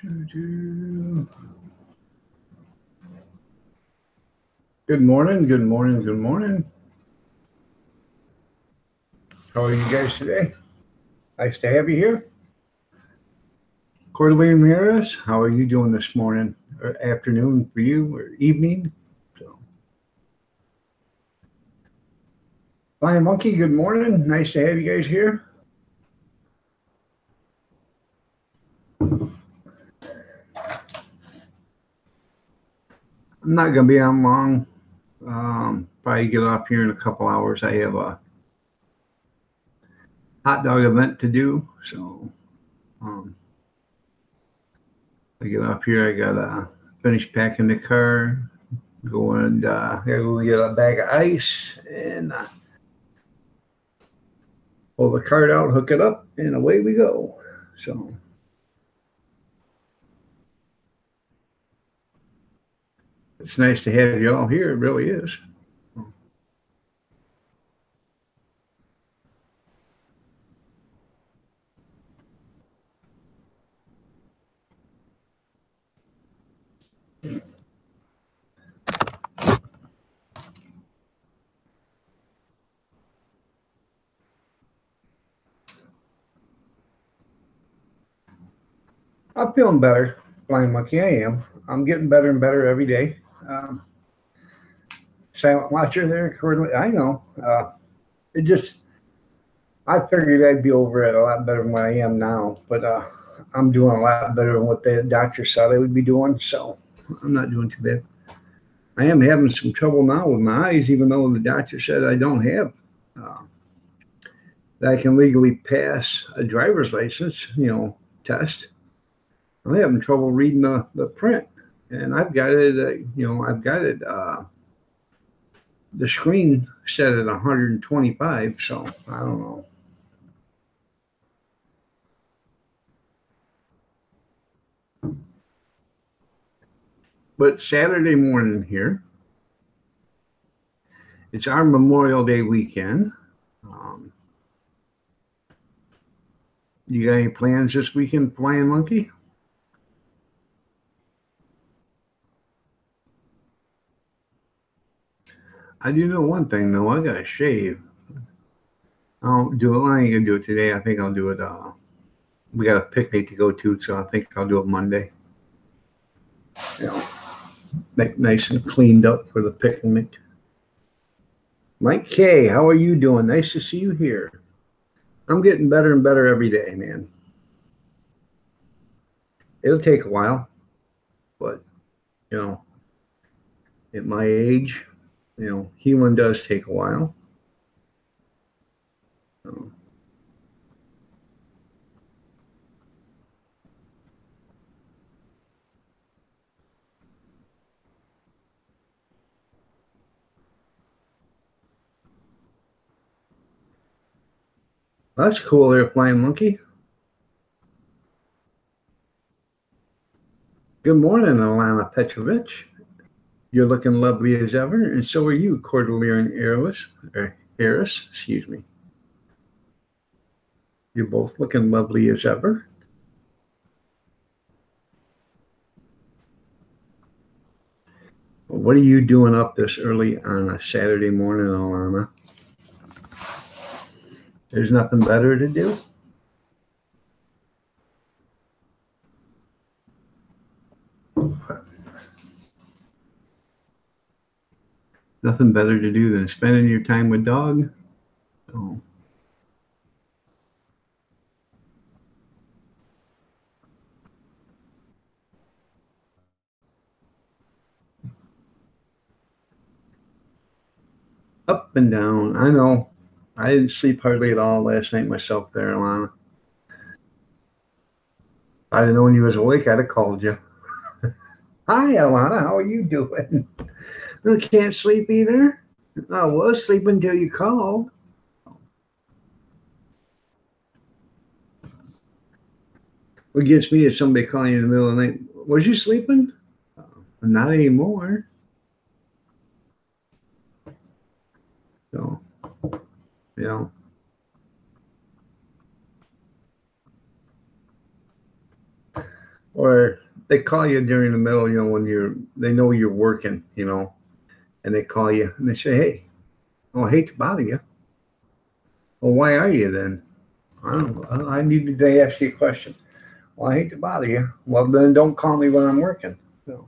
Good morning, good morning, good morning. How are you guys today? Nice to have you here. Cordelia Ramirez, how are you doing this morning or afternoon for you or evening? So, Flying Monkey, good morning. Nice to have you guys here. I'm not going to be on long. Probably get off here in a couple hours. I have a hot dog event to do. So I get off here. I got to finish packing the car. Go and go get a bag of ice and pull the cart out, hook it up, and away we go. So it's nice to have you all here. It really is. I'm feeling better, Flying Monkey. I am. I'm getting better and better every day. Silent watcher there, I know. It just, I figured I'd be over it a lot better than what I am now, but I'm doing a lot better than what the doctor said I would be doing, so I'm not doing too bad. I am having some trouble now with my eyes, even though the doctor said I don't have that I can legally pass a driver's license, test. I'm having trouble reading the print, and I've got it. I've got it. The screen set at 125, so I don't know. But Saturday morning here, it's our Memorial Day weekend. You got any plans this weekend, Flying Monkey? I do know one thing though. I gotta shave. I'll do it. I ain't gonna do it today. I think I'll do it. We got a picnic to go to, so I think I'll do it Monday. Make nice and cleaned up for the picnic. Mike K, how are you doing? Nice to see you here. I'm getting better and better every day, man. It'll take a while, but at my age, healing does take a while. So, that's cool there, Flying Monkey. Good morning, Alana Petrovich. You're looking lovely as ever, and so are you, Cordelia Harris, excuse me. You're both looking lovely as ever. What are you doing up this early on a Saturday morning, Alana? There's nothing better to do? Nothing better to do than spending your time with DAWG? Oh. Up and down. I know. I didn't sleep hardly at all last night myself there, Alana. If I'd have known you was awake, I'd have called you. Hi, Alana. How are you doing? I can't sleep either. I was sleeping until you called. What gets me is somebody calling you in the middle of the night. Was you sleeping? Not anymore. So, or they call you during the middle, when they know you're working, and they call you and they say, "Hey, oh, I hate to bother you." Well, why are you then? I don't know. I needed to ask you a question. Well, I hate to bother you. Well, then don't call me when I'm working. So,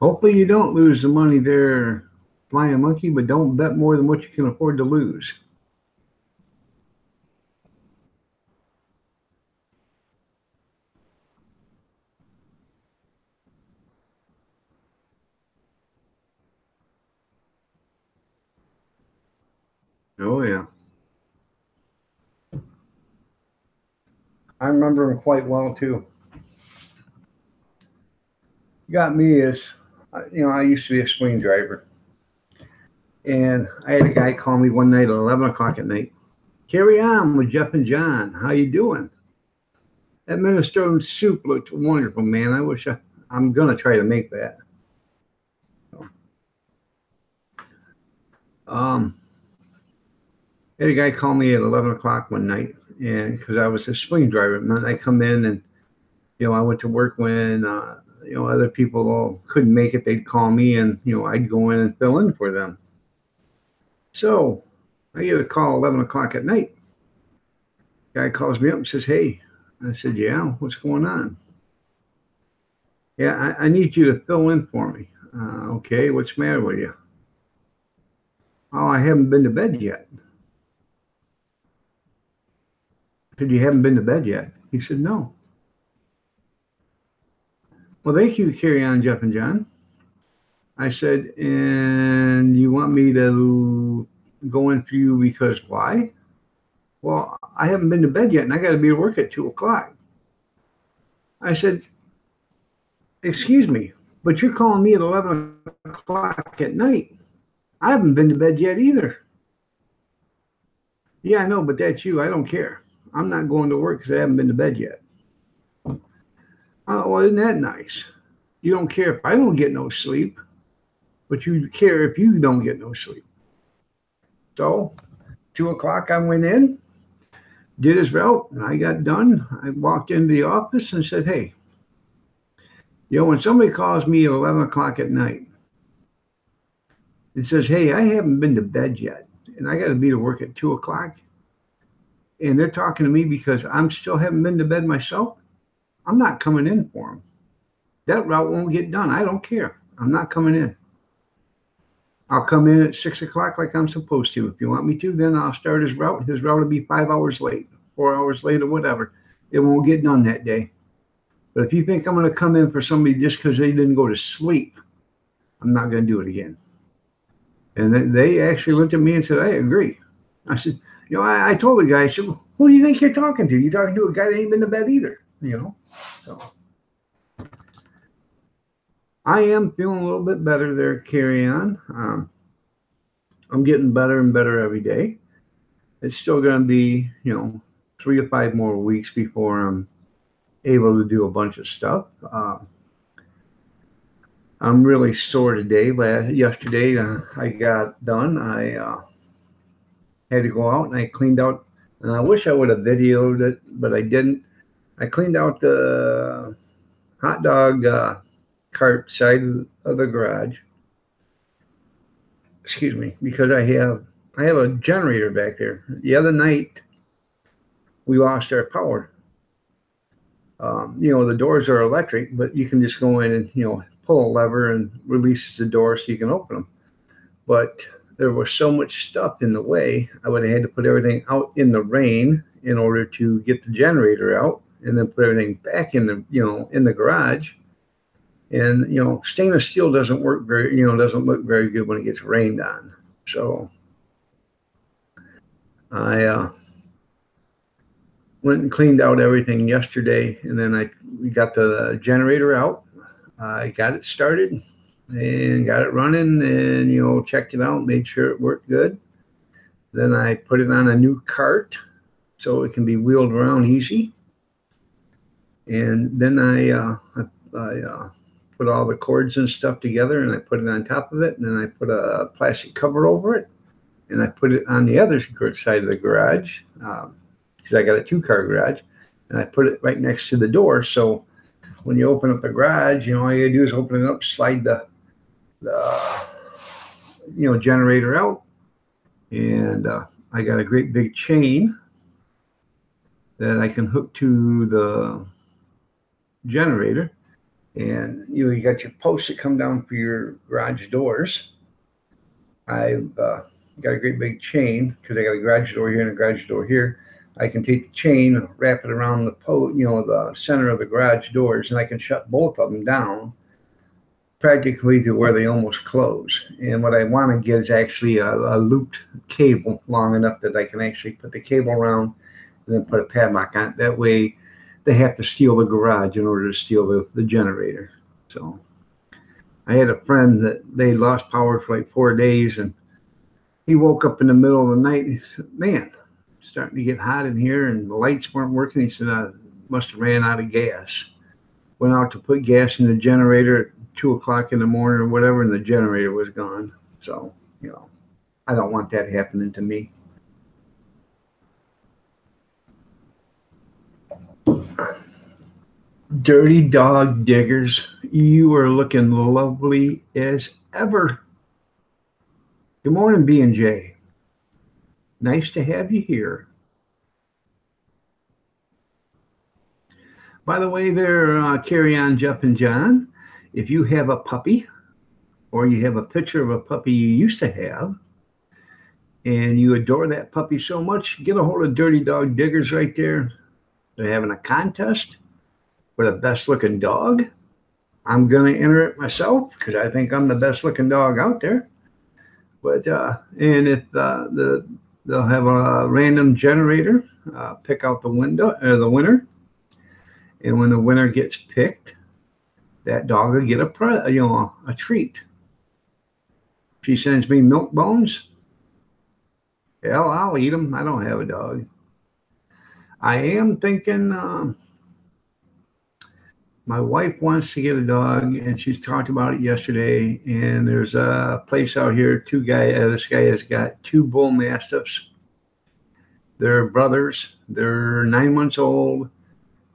hopefully you don't lose the money there, flying monkey, but don't bet more than what you can afford to lose. Oh yeah, I remember him quite well too. Got me is, I used to be a swing driver, and I had a guy call me one night at 11 o'clock at night. Carry on with Jeff and John. How you doing? That minestrone soup looked wonderful, man. I'm gonna try to make that. Um, had a guy call me at 11 o'clock one night, and because I was a swing driver, and then I come in and I went to work when other people couldn't make it. They'd call me, and I'd go in and fill in for them. So I get a call 11 o'clock at night. Guy calls me up and says, "Hey," I said, "Yeah, what's going on?" "Yeah, I need you to fill in for me." Okay, what's the matter with you?" "Oh, I haven't been to bed yet." I said, "You haven't been to bed yet?" He said, "No." "Well, thank you, Carry On, Jeff and John." I said, "And you want me to go in for you because why?" "Well, I haven't been to bed yet and I got to be at work at 2 o'clock." I said, "Excuse me, but you're calling me at 11 o'clock at night. I haven't been to bed yet either." "Yeah, I know, but that's you. I don't care. I'm not going to work because I haven't been to bed yet." "Oh, well, isn't that nice? You don't care if I don't get no sleep, but you care if you don't get no sleep." So, 2 o'clock, I went in, did his route, and I got done. I walked into the office and said, "Hey, when somebody calls me at 11 o'clock at night and says, 'Hey, I haven't been to bed yet, and I got to be to work at 2 o'clock,' and they're talking to me because I'm still haven't been to bed myself, I'm not coming in for them. That route won't get done. I don't care. I'm not coming in. I'll come in at 6 o'clock like I'm supposed to. If you want me to, then I'll start his route. His route will be 5 hours late, 4 hours late, or whatever. It won't get done that day. But if you think I'm going to come in for somebody just because they didn't go to sleep, I'm not going to do it again." And they actually looked at me and said, "I agree." I said, I told the guy, I said, "Who do you think you're talking to? You're talking to a guy that ain't been to bed either." So I am feeling a little bit better there, Carry On. I'm getting better and better every day. It's still going to be, 3 to 5 more weeks before I'm able to do a bunch of stuff. I'm really sore today. Yesterday, I got done. I had to go out and I cleaned out, and I wish I would have videoed it, but I didn't. I cleaned out the hot dog cart side of the garage. Excuse me, because I have a generator back there. The other night we lost our power. The doors are electric, but you can just go in and pull a lever and releases the door so you can open them. But there was so much stuff in the way, I would have had to put everything out in the rain in order to get the generator out, and then put everything back in the garage. And stainless steel doesn't doesn't look very good when it gets rained on. So I went and cleaned out everything yesterday, and then we got the generator out. I got it started and got it running, and checked it out, made sure it worked good. Then I put it on a new cart so it can be wheeled around easy. And then I put all the cords and stuff together, and I put it on top of it, and then I put a plastic cover over it, and I put it on the other side of the garage, because I got a 2-car garage, and I put it right next to the door. So when you open up the garage, all you gotta do is open it up, slide the generator out, and I got a great big chain that I can hook to the generator. And you got your posts that come down for your garage doors. I've got a great big chain because I got a garage door here and a garage door here. I can take the chain, wrap it around the center of the garage doors, and I can shut both of them down practically to where they almost close. And what I want to get is actually a looped cable long enough that I can actually put the cable around and then put a padlock on it. That way they have to steal the garage in order to steal the generator. So I had a friend that they lost power for like 4 days, and he woke up in the middle of the night and he said, "Man, it's starting to get hot in here and the lights weren't working." He said, "I must have ran out of gas." Went out to put gas in the generator at 2 o'clock in the morning or whatever, and the generator was gone. So, I don't want that happening to me. Dirty Dog Diggers, you are looking lovely as ever. Good morning, B&J. Nice to have you here. By the way there, Carry On Jeff and John, if you have a puppy or you have a picture of a puppy you used to have and you adore that puppy so much, get a hold of Dirty Dog Diggers right there. They're having a contest for the best looking dog. I'm going to enter it myself because I think I'm the best looking dog out there. But and if they'll have a random generator pick out the winner, and when the winner gets picked, that dog will get a treat. She sends me milk bones. Hell, I'll eat them. I don't have a dog. I am thinking my wife wants to get a dog, and she's talked about it yesterday. And there's a place out here. This guy has got 2 bull mastiffs. They're brothers. They're 9 months old.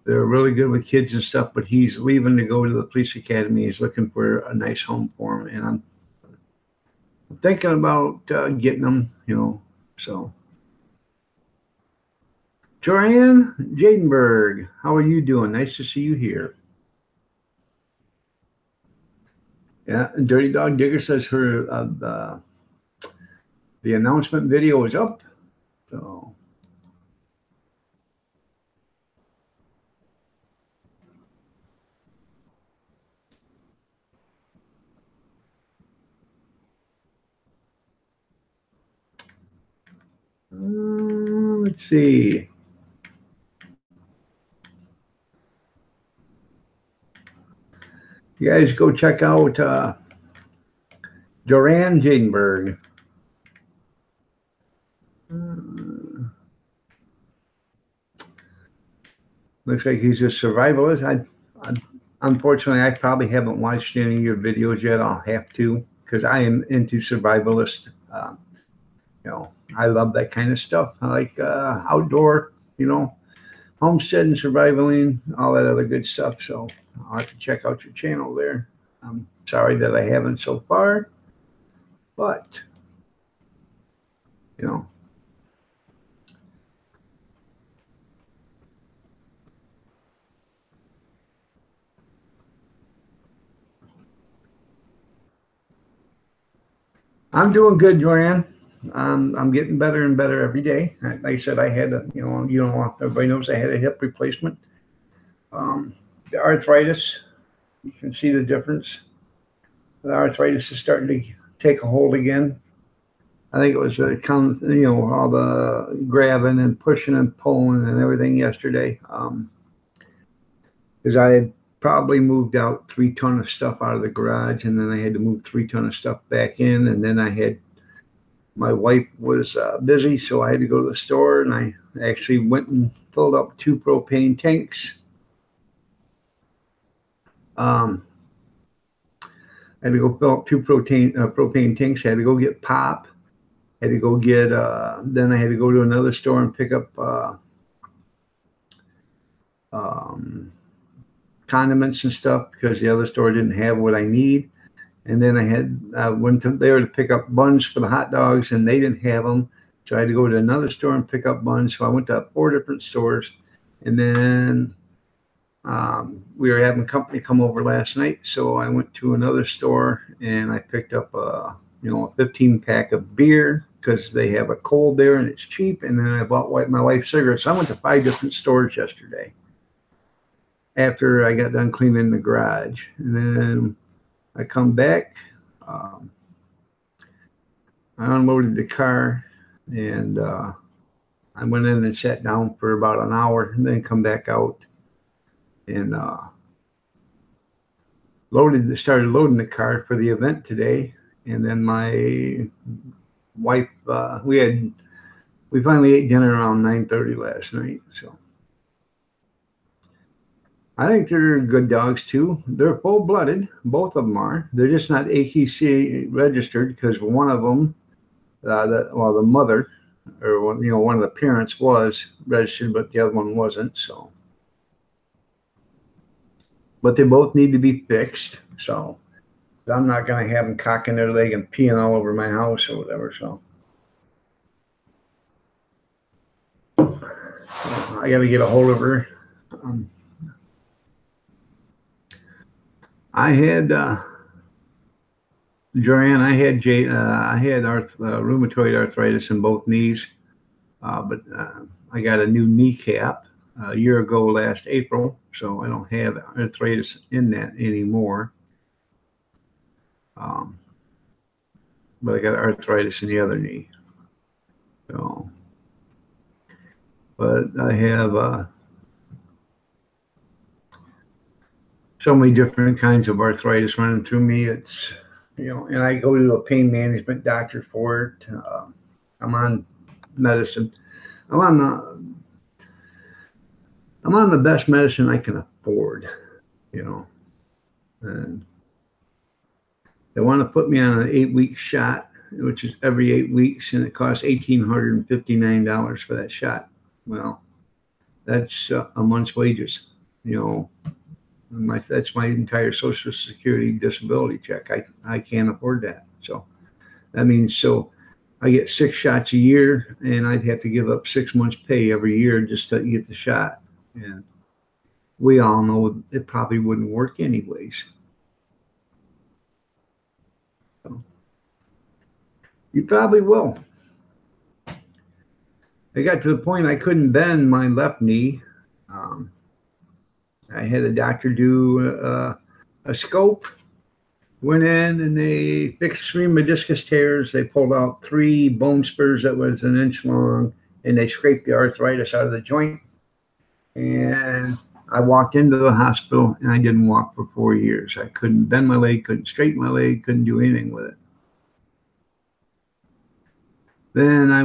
They're really good with kids and stuff, but he's leaving to go to the police academy. He's looking for a nice home for him, and I'm thinking about getting them, so. Joanne Jadenberg, how are you doing? Nice to see you here. Yeah, and Dirty Dog Digger says her the announcement video is up. So let's see. You guys go check out Joanne Jadenberg. Looks like he's a survivalist. Unfortunately, I probably haven't watched any of your videos yet. I'll have to, because I am into survivalist. I love that kind of stuff. I like outdoor, homestead and survivaling, all that other good stuff. So I'll have to check out your channel there. I'm sorry that I haven't so far, but I'm doing good, Joanne. I'm getting better and better every day. Like I said, I had everybody knows I had a hip replacement. The arthritis, you can see the difference. The arthritis is starting to take a hold again. I think it was all the grabbing and pushing and pulling and everything yesterday. Because I had probably moved out 3 tons of stuff out of the garage, and then I had to move 3 tons of stuff back in, and then my wife was busy, so I had to go to the store, and I actually went and filled up 2 propane tanks. I had to go fill up two propane tanks. I had to go get pop. I had to go get. Then I had to go to another store and pick up um, condiments and stuff because the other store didn't have what I need. And then I went to there to pick up buns for the hot dogs, and they didn't have them. So I had to go to another store and pick up buns. So I went to 4 different stores, and then we were having company come over last night. So I went to another store and I picked up a 15 pack of beer because they have a cold there and it's cheap. And then I bought my wife cigarettes. So I went to 5 different stores yesterday after I got done cleaning the garage, and then I come back. Um, I unloaded the car, and I went in and sat down for about an hour, and then come back out and started loading the car for the event today. And then my wife, we finally ate dinner around 9:30 last night. So I think they're good dogs too. They're full-blooded. Both of them are. They're just not AKC registered because one of them, the mother, or one of the parents was registered, but the other one wasn't. So, but they both need to be fixed. So I'm not going to have them cocking their leg and peeing all over my house or whatever. So I got to get a hold of her. I had Joanne. I had rheumatoid arthritis in both knees, but I got a new kneecap a year ago last April, so I don't have arthritis in that anymore. But I got arthritis in the other knee. So, but I have so many different kinds of arthritis running through me. It's, and I go to a pain management doctor for it. I'm on medicine. I'm on the best medicine I can afford, and they want to put me on an 8-week shot, which is every 8 weeks, and it costs $1,859 for that shot. Well, that's a month's wages, that's my entire Social Security disability check. I can't afford that. So that means I get 6 shots a year, and I'd have to give up 6 months' pay every year just to get the shot. And we all know it probably wouldn't work anyways. So you probably will. I got to the point I couldn't bend my left knee. I had a doctor do a scope. Went in and they fixed 3 meniscus tears. They pulled out 3 bone spurs that was 1 inch long, and they scraped the arthritis out of the joint. And I walked into the hospital, and I didn't walk for 4 years. I couldn't bend my leg, couldn't straighten my leg, couldn't do anything with it. Then I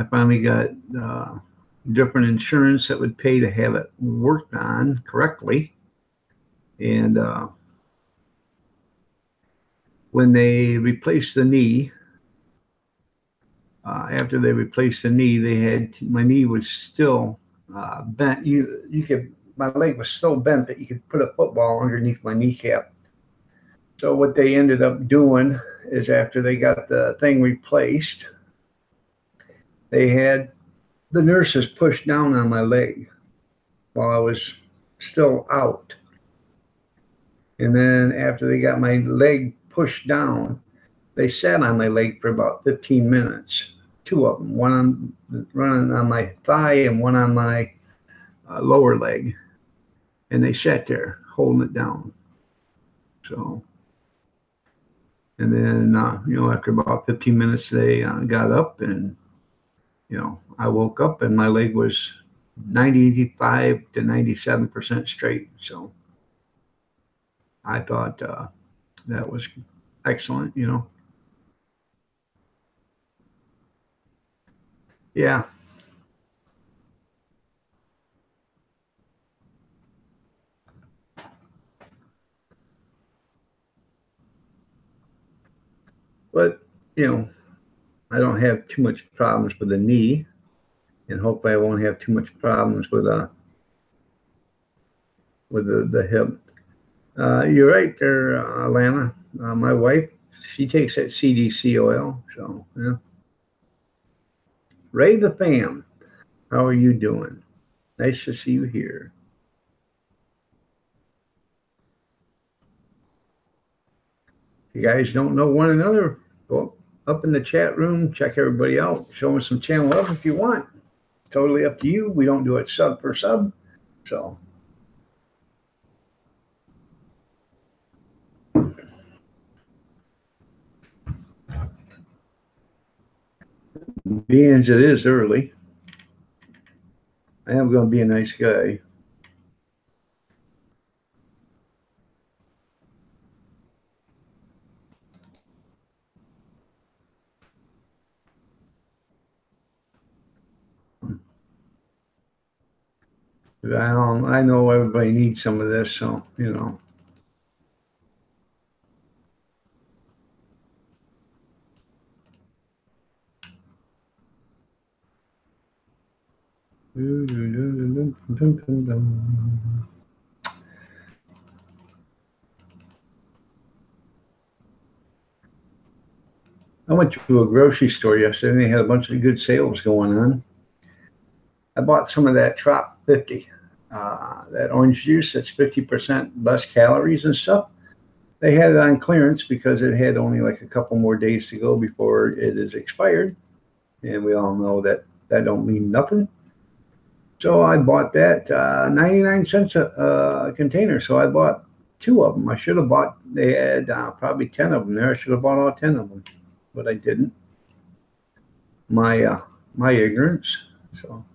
finally got different insurance that would pay to have it worked on correctly. And when they replaced the knee, after they replaced the knee, my knee was still bent. My leg was so bent that you could put a football underneath my kneecap. So what they ended up doing is after they got the thing replaced, they had the nurses push down on my leg while I was still out. And then after they got my leg pushed down, they sat on my leg for about 15 minutes. 2 of them, one running on my thigh and one on my lower leg. And they sat there holding it down. So, and then, after about 15 minutes, they got up, and, I woke up and my leg was 95 to 97% straight. So I thought that was excellent, Yeah. But, you know, I don't have too much problems with the knee, and hopefully I won't have too much problems with the hip. You're right there, Alana. My wife, she takes that CDC oil. So, yeah. Ray the fam, how are you doing? Nice to see you here. If you guys don't know one another, go up in the chat room, check everybody out, show them some channel love if you want. Totally up to you. We don't do it sub for sub. So, being as it is early, I am going to be a nice guy. I know everybody needs some of this, so, you know. I went to a grocery store yesterday and they had a bunch of good sales going on. I bought some of that Trop 50, that orange juice that's 50% less calories and stuff. They had it on clearance because it had only like a couple more days to go before it is expired. And we all know that that don't mean nothing. So I bought that 99 cents a container. So I bought 2 of them. I should have bought, they had probably 10 of them there. I should have bought all 10 of them, but I didn't. My ignorance. So,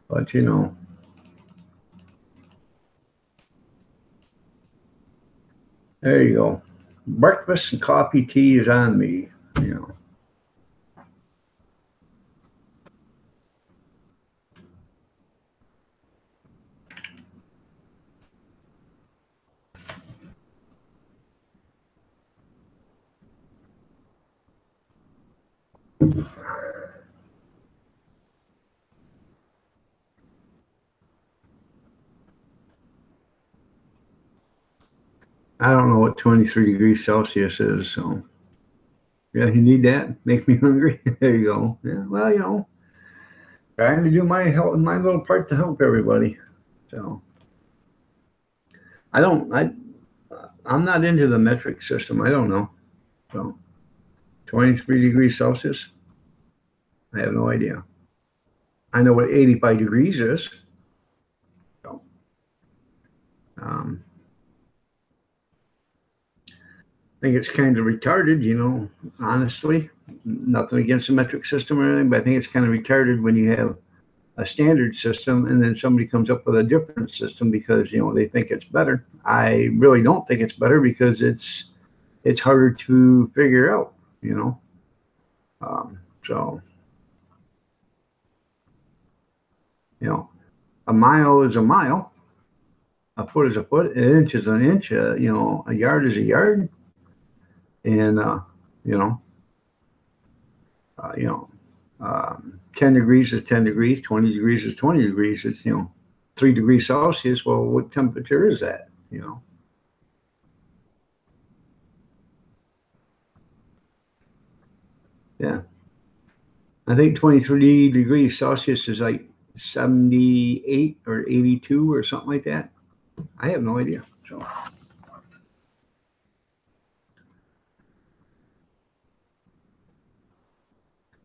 but you know, there you go. Breakfast and coffee, tea is on me. You know. I don't know what 23 degrees Celsius is, so yeah, you need that. Make me hungry. There you go. Yeah, well, you know, trying to do my little part to help everybody. So I'm not into the metric system. I don't know. So 23 degrees Celsius, I have no idea. I know what 85 degrees is. So, I think it's kind of retarded, you know, honestly. Nothing against the metric system or anything, but I think it's kind of retarded when you have a standard system and then somebody comes up with a different system because, you know, they think it's better. I really don't think it's better because it's harder to figure out, you know. So, you know, a mile is a mile, a foot is a foot, an inch is an inch, you know, a yard is a yard, and you know, you know, 10 degrees is 10 degrees, 20 degrees is 20 degrees. It's, you know, 3 degrees Celsius. Well, what temperature is that, you know? Yeah. I think 23 degrees Celsius is like 78 or 82 or something like that. I have no idea. So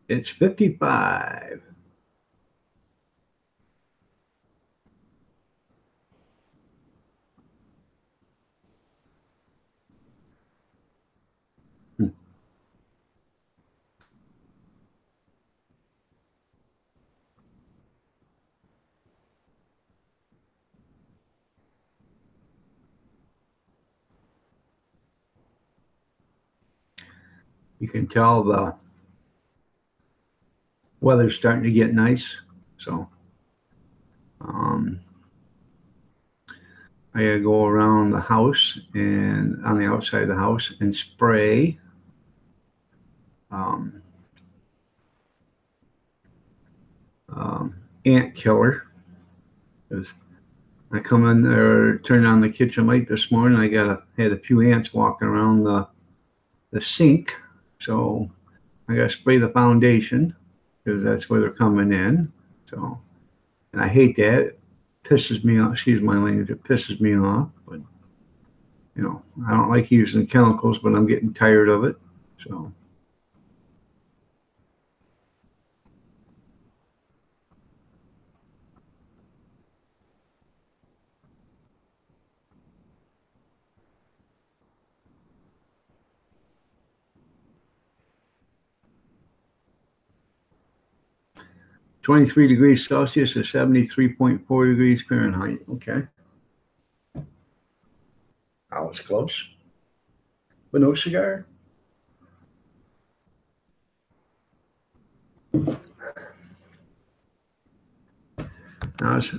it's 55. You can tell the weather's starting to get nice. So, I gotta go around the house and on the outside of the house and spray um, um, ant killer. 'Cause I come in there, turned on the kitchen light this morning. Had a few ants walking around the sink, so I got to spray the foundation because that's where they're coming in. So, and I hate that. It pisses me off. Excuse my language. It pisses me off. But I don't like using chemicals, but I'm getting tired of it. So. 23 degrees Celsius is 73.4 degrees Fahrenheit. Okay. I was close. But no cigar. I was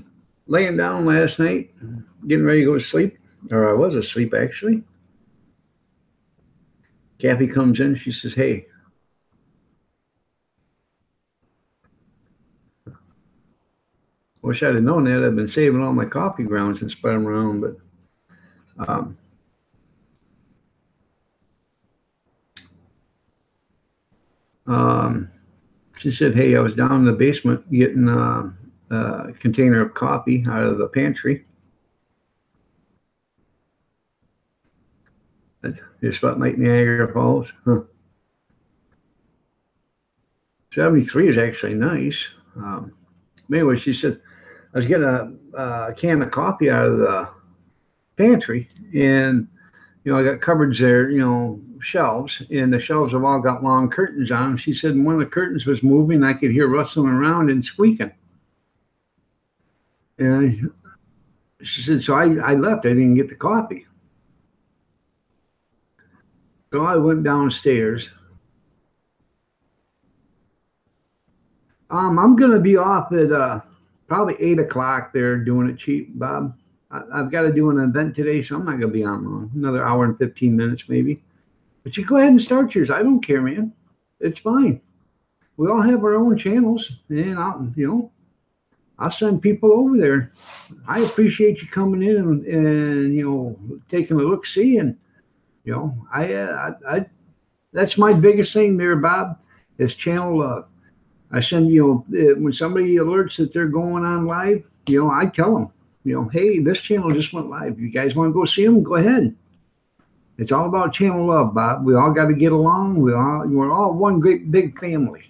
laying down last night, getting ready to go to sleep, or I was asleep actually. Kathy comes in. She says, "Hey, wish I'd have known that. I've been saving all my coffee grounds and spread them around." But um, um, she said, "Hey, I was down in the basement getting a container of coffee out of the pantry." It's about like Niagara Falls. Huh. 73 is actually nice. Anyway, she said, I was getting a can of coffee out of the pantry, and I got cupboards there, shelves, and the shelves have all got long curtains on them. She said one of the curtains was moving. I could hear rustling around and squeaking. And she said, so I left. I didn't get the coffee. So I went downstairs. I'm going to be off at probably 8 o'clock there doing it cheap, Bob. I've got to do an event today, so I'm not going to be on long. Another hour and 15 minutes, maybe. But you go ahead and start yours. I don't care, man. It's fine. We all have our own channels, and I'll send people over there. I appreciate you coming in and taking a look, see, and I that's my biggest thing there, Bob. Is channel love. I send when somebody alerts that they're going on live, I tell them, hey, this channel just went live. You guys want to go see them? Go ahead. It's all about channel love, Bob. We all got to get along. We're all one great big family.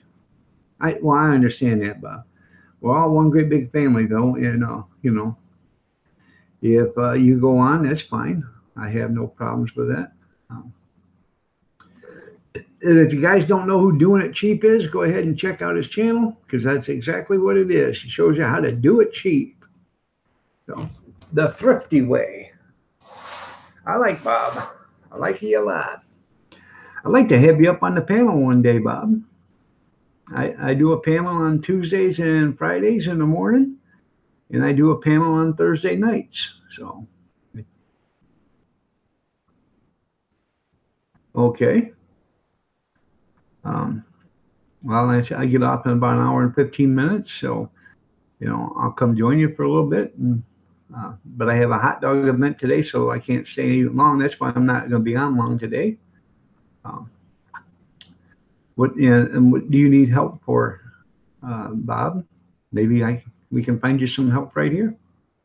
I understand that, Bob. We're all one great big family, though, and if you go on, that's fine. I have no problems with that. And if you guys don't know who Doing It Cheap is, go ahead and check out his channel because that's exactly what it is. He shows you how to do it cheap. So, the thrifty way. I like Bob. I like he a lot. I'd like to have you up on the panel one day, Bob. I do a panel on Tuesdays and Fridays in the morning, and I do a panel on Thursday nights. So, okay. Well, I get off in about an hour and 15 minutes, so I'll come join you for a little bit. But I have a hot dog event today, so I can't stay long. That's why I'm not going to be on long today. What do you need help for, Bob? Maybe we can find you some help right here.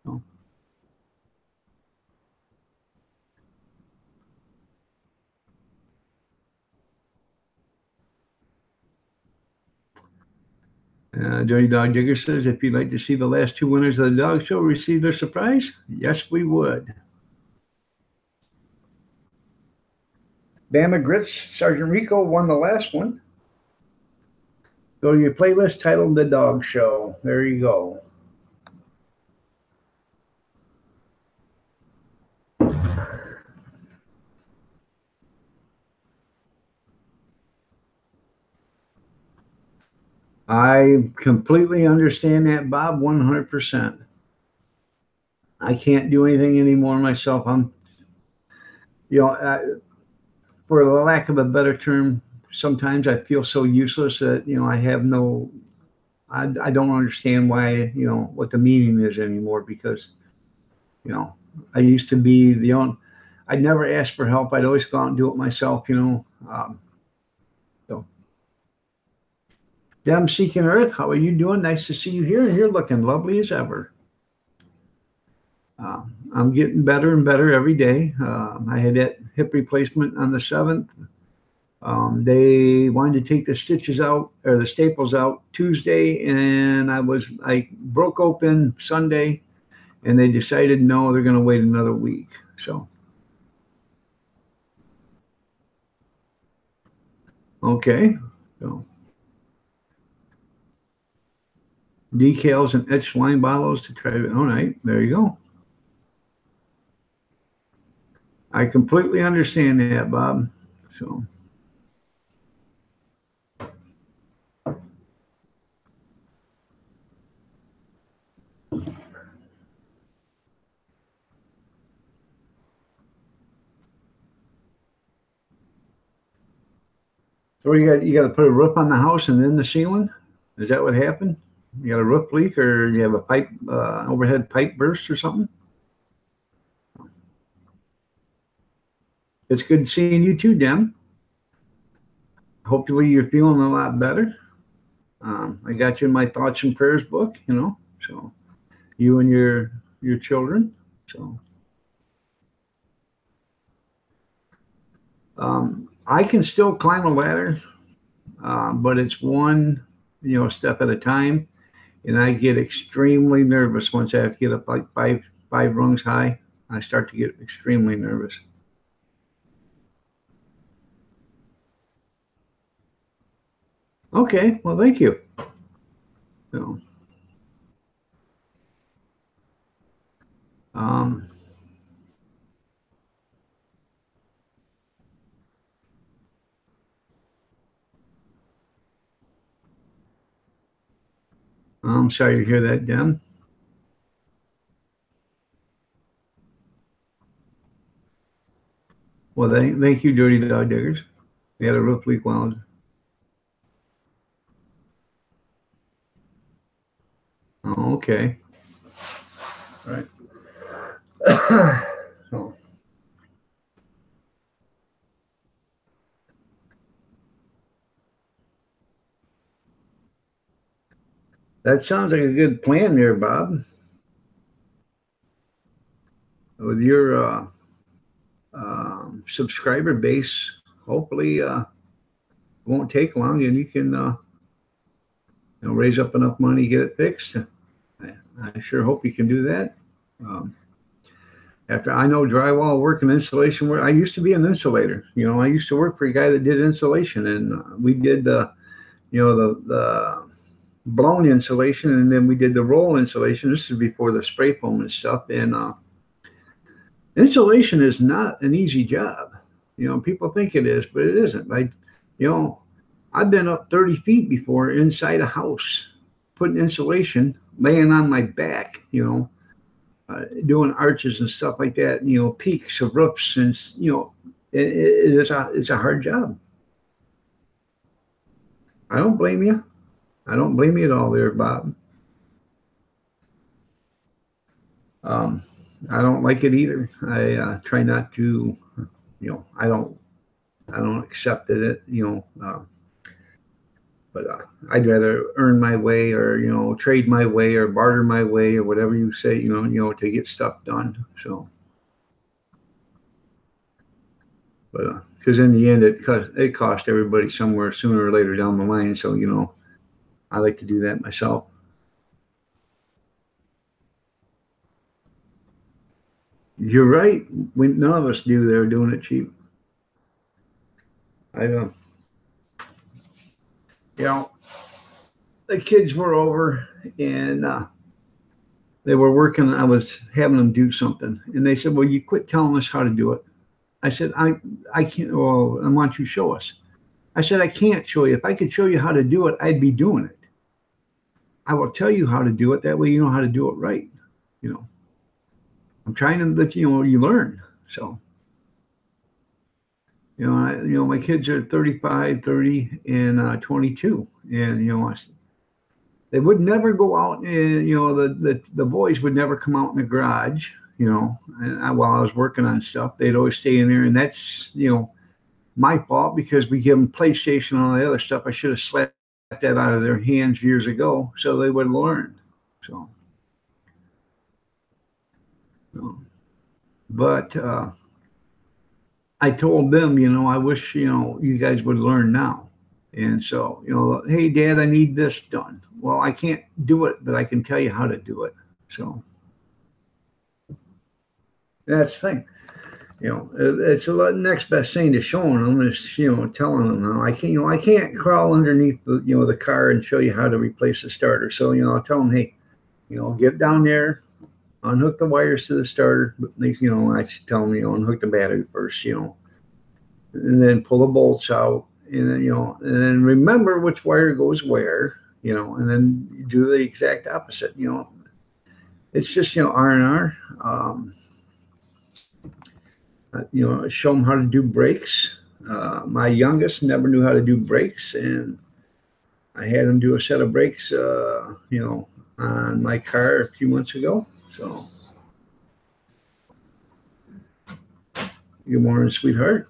So. Dirty Dog Digger says, if you'd like to see the last two winners of the dog show receive their surprise, yes, we would. Bama Grits, Sergeant Rico won the last one. Go to your playlist titled The Dog Show. There you go. I completely understand that, Bob, 100%. I can't do anything anymore myself. I'm, you know, for the lack of a better term, sometimes I feel so useless that, I have no, I don't understand why, what the meaning is anymore because, you know, I used to be the only, I'd never ask for help. I'd always go out and do it myself. So, Dem Seeking Earth, how are you doing? Nice to see you here, and you're looking lovely as ever. I'm getting better and better every day. I had that hip replacement on the 7th. They wanted to take the stitches out or the staples out Tuesday, and I broke open Sunday, and they decided no, they're going to wait another week. So, okay. So, decals and etched wine bottles to try to, all right, there you go. I completely understand that, Bob. So, so you got to put a roof on the house and then the ceiling? Is that what happened? You got a roof leak or you have a pipe overhead pipe burst or something? It's good seeing you too, Dem. Hopefully you're feeling a lot better. I got you in my thoughts and prayers book, so you and your children. So I can still climb a ladder, but it's one step at a time, and I get extremely nervous once I have to get up like five rungs high. I start to get extremely nervous. Okay, well, thank you. So, um, I'm sorry to hear that, Dem. Well, thank you, Dirty Dog Diggers. We had a roof leak while. Oh, okay. All right. So, that sounds like a good plan there, Bob. With your subscriber base, hopefully it won't take long, and you can raise up enough money to get it fixed. I sure hope you can do that. Um, After I know drywall work and insulation work, I used to be an insulator. I used to work for a guy that did insulation, and we did the blown insulation, and then we did the roll insulation. This is before the spray foam and stuff. And insulation is not an easy job. People think it is, but it isn't. You know, I've been up 30 feet before inside a house, putting insulation, laying on my back, doing arches and stuff like that, peaks of roofs, and it's a hard job. I don't blame you. I don't blame you at all, there, Bob. Um, I don't like it either. I try not to, I don't accept it, but I'd rather earn my way or trade my way or barter my way or whatever you say, to get stuff done. So, but because in the end it cost everybody somewhere sooner or later down the line. So I like to do that myself. You're right. None of us do. They're doing it cheap. I don't. You know, the kids were over and they were working. I was having them do something, and they said, "Well, you quit telling us how to do it." I said, "I can't. Well, I want you to show us." I said, "I can't show you. If I could show you how to do it, I'd be doing it. I will tell you how to do it. That way, you know how to do it right." You know. I'm trying to let you learn. So, my kids are 35, 30, and 22. And, they would never go out and, the boys would never come out in the garage, and while I was working on stuff, they'd always stay in there. And that's, my fault because we give them PlayStation and all the other stuff. I should have slapped that out of their hands years ago so they would learn. So, but I told them, I wish, you guys would learn now. And so, hey, Dad, I need this done. Well, I can't do it, but I can tell you how to do it. So that's the thing. It's the next best thing to showing them is, telling them how I can't crawl underneath the car and show you how to replace the starter. So, I'll tell them, hey, get down there, unhook the wires to the starter. But I should tell them, unhook the battery first, and then pull the bolts out, and then, and then remember which wire goes where, and then do the exact opposite. It's just, R&R. Show them how to do brakes. My youngest never knew how to do brakes, and I had him do a set of brakes, on my car a few months ago. So, good morning, sweetheart.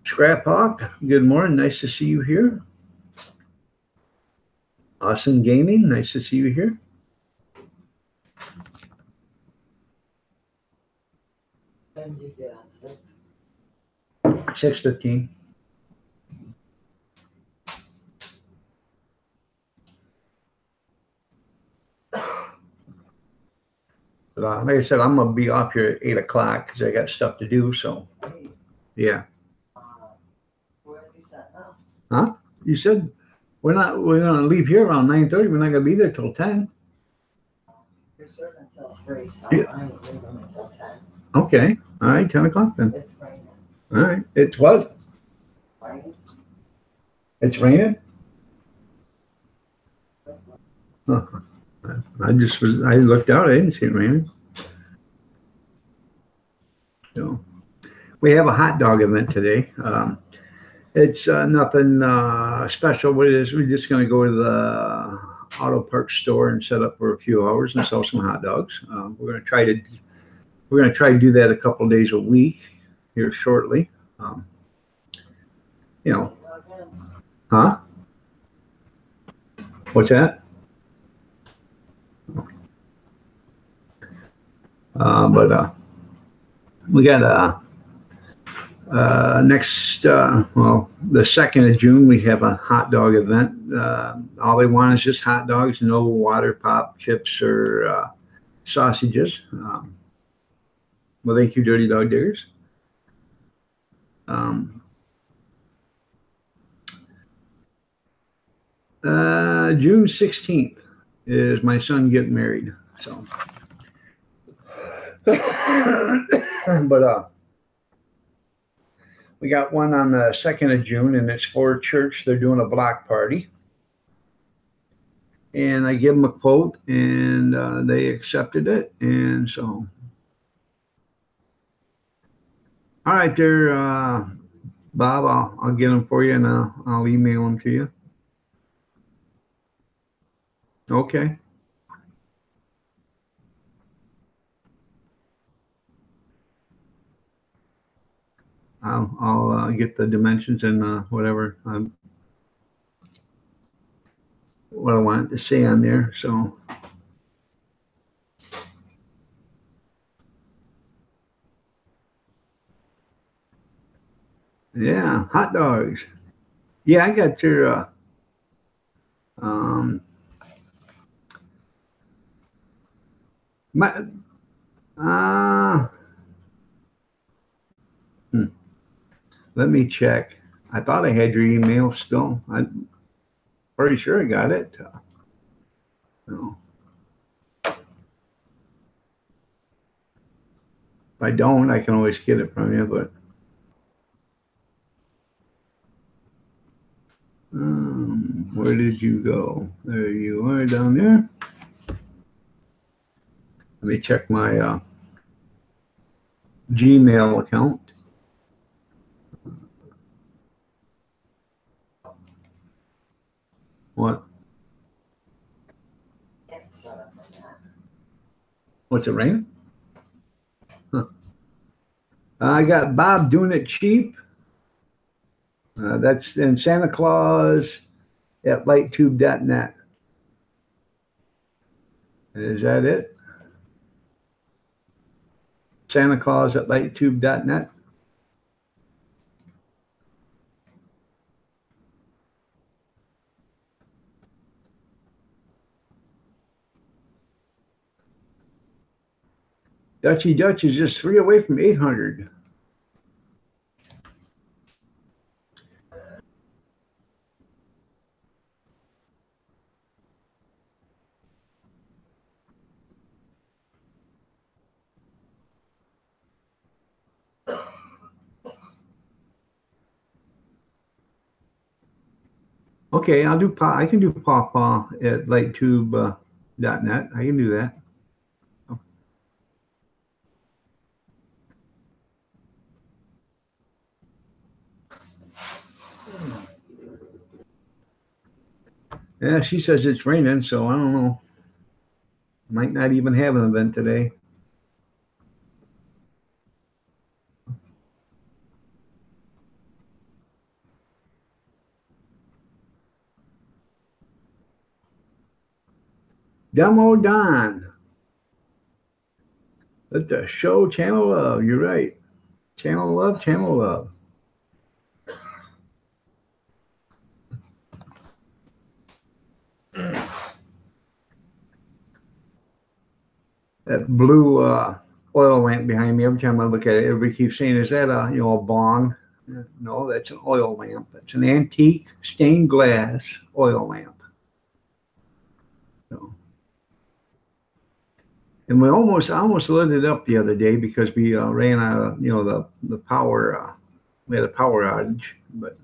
Scrap Hawk, good morning. Nice to see you here. Awesome Gaming, nice to see you here. And you get on 6:15. But like I said, I'm gonna be off here at 8 o'clock because I got stuff to do. So, yeah. Where are you set now? Huh? You said we're gonna leave here around 9:30. We're not gonna be there till 10. You're serving until 3, so Yeah. I ain't leaving until 10. Okay. All right. 10 o'clock then. It's raining. All right. It's what? Raining? It's raining. Huh. I looked out. I didn't see it raining. So we have a hot dog event today. It's nothing special. We're just going to go to the auto parts store and set up for a few hours and sell some hot dogs. We're going to try to do that a couple of days a week here shortly. Huh? What's that? But we got next, the 2nd of June, we have a hot dog event. All they want is just hot dogs, no water, pop, chips, or sausages. Well, thank you, Dirty Dog Diggers. June 16th is my son getting married. So, but we got one on the 2nd of June, and it's for church. They're doing a block party. And I give them a quote, and they accepted it. And so, all right, there, Bob, I'll get them for you, and I'll email them to you. Okay. I'll get the dimensions and whatever what I wanted to say on there. So, yeah, hot dogs. Yeah, I got your let me check. I thought I had your email still. I'm pretty sure I got it. No. If I don't, I can always get it from you, but Where did you go? There you are down there. Let me check my Gmail account. What? It's sort of like that. What's it raining? Huh. I got Bob doing it cheap. That's in Santa Claus at lighttube.net. Is that it? Santa Claus at lighttube.net. Dutchy Dutch is just 3 away from 800. Okay, I'll do I can do Pawpaw at lighttube.net. I can do that. Yeah, she says it's raining, so I don't know. Might not even have an event today. Demo Don. Let the show channel love. You're right. Channel love, channel love. That blue oil lamp behind me, every time I look at it, everybody keeps saying, is that a bong? No, that's an oil lamp. It's an antique stained glass oil lamp. So, and I almost lit it up the other day because we ran out of the power. We had a power outage, but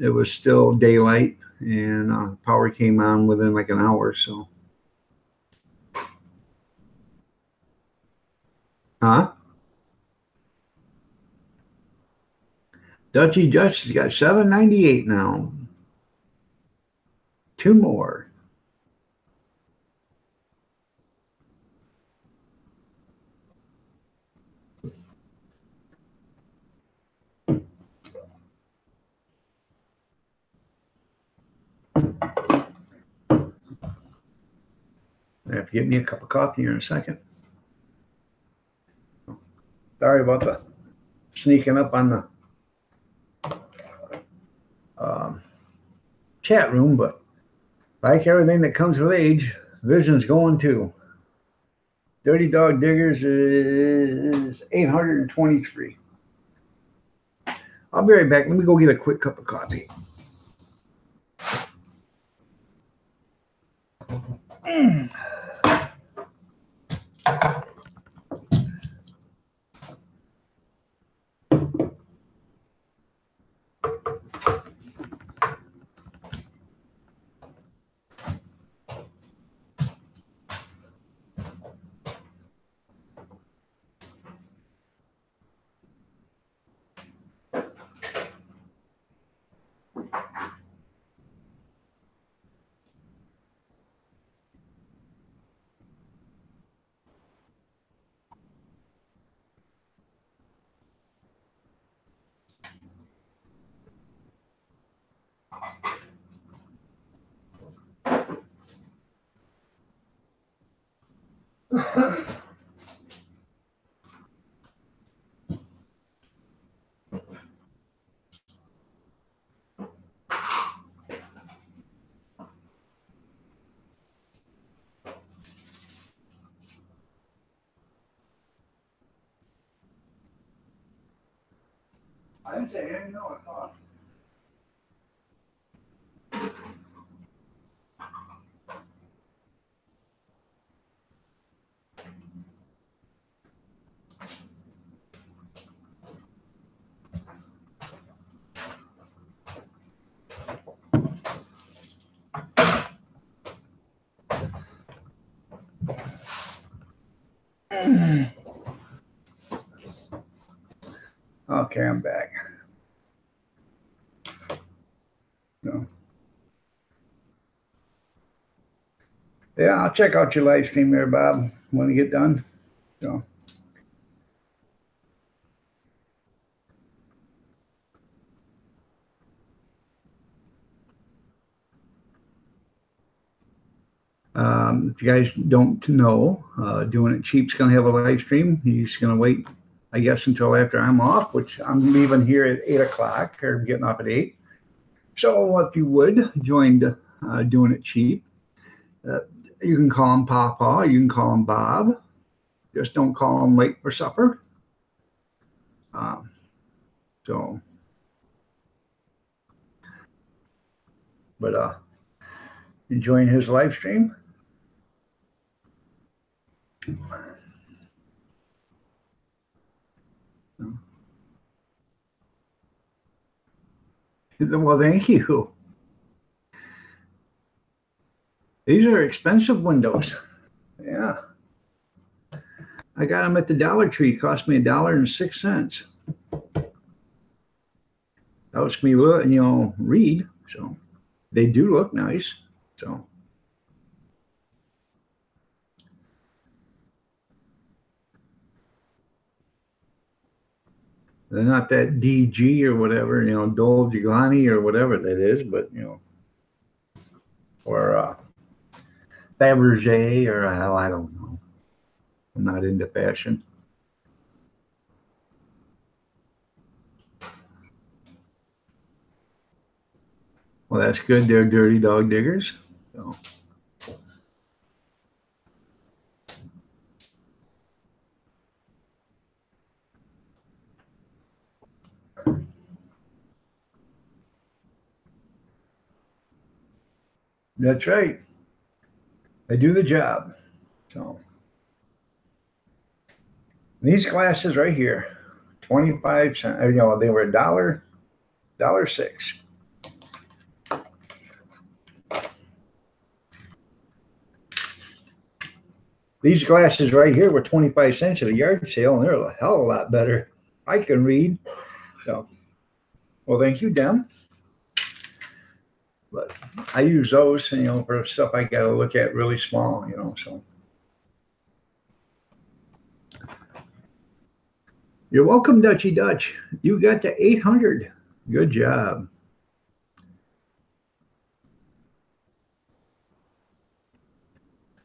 it was still daylight, and power came on within like an hour. So, huh? Dutchy Dutch has got 798 now. 2 more. I have to get me a cup of coffee here in a second. Sorry about the sneaking up on the chat room, but like everything that comes with age, vision's going too. Dirty Dog Diggers is 823. I'll be right back. Let me go get a quick cup of coffee. I didn't say anything, no, I thought. Okay, I'm back. So, yeah, I'll check out your live stream there, Bob, when we get done. So, if you guys don't know, Doing It Cheap's going to have a live stream. He's going to wait, I guess, until after I'm off, which I'm leaving here at 8 o'clock or getting off at 8. So if you would join Doing It Cheap, uh, you can call him Papa, you can call him Bob. Just don't call him late for supper. Um, so, but enjoying his live stream. Well, thank you. These are expensive windows. Yeah. I got them at the Dollar Tree. Cost me $1.06. Helps me look, read. So they do look nice. So they're not that DG or whatever, DAWG or whatever that is, but or Fabergé or hell, I don't know. I'm not into fashion. Well, that's good. They're dirty dog diggers. So. That's right. They do the job. So these glasses right here, 25 cents. They were $1.06. These glasses right here were 25 cents at a yard sale, and they're a hell of a lot better. I can read. So, well, thank you, Dem. But I use those, for stuff I got to look at really small, so. You're welcome, Dutchy Dutch. You got to 800. Good job.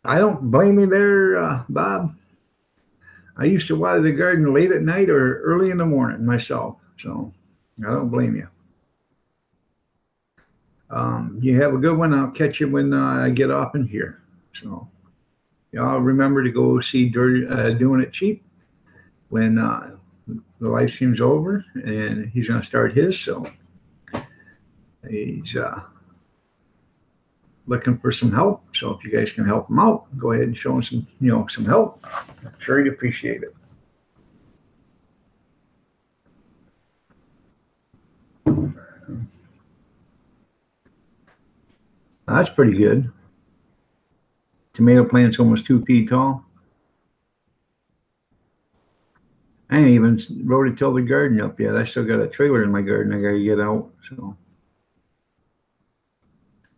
I don't blame you there, Bob. I used to water the garden late at night or early in the morning myself, so I don't blame you. You have a good one. I'll catch you when I get off in here. So, y'all remember to go see Doing It Cheap when the live stream's over, and he's going to start his. So he's looking for some help. So if you guys can help him out, go ahead and show him some help. I'm sure he'd appreciate it. That's pretty good. Tomato plant's almost 2 feet tall. I ain't even till the garden up yet. I still got a trailer in my garden I got to get out. So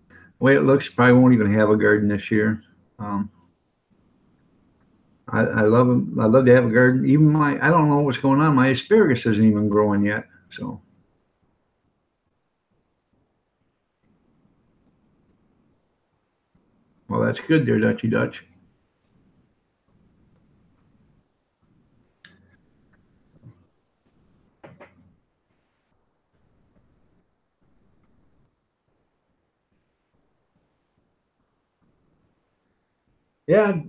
the way it looks, probably won't even have a garden this year. I love them. I love to have a garden. Even I don't know what's going on. My asparagus isn't even growing yet. So. Well, that's good there, Dutchy Dutch. Yeah,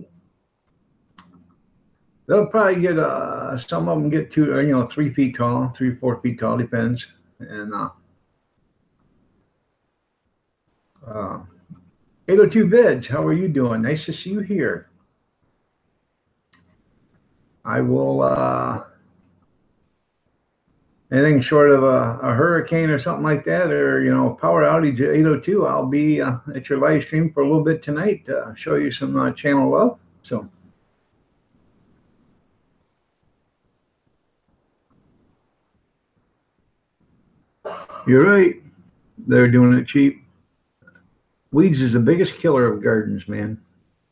they'll probably get some of them get 3 feet tall, 3 or 4 feet tall, depends. And 802 Vids, how are you doing? Nice to see you here. I will anything short of a hurricane or something like that, or power outage at 802, I'll be at your live stream for a little bit tonight to show you some channel love. So. You're right. They're doing it cheap. Weeds is the biggest killer of gardens, man.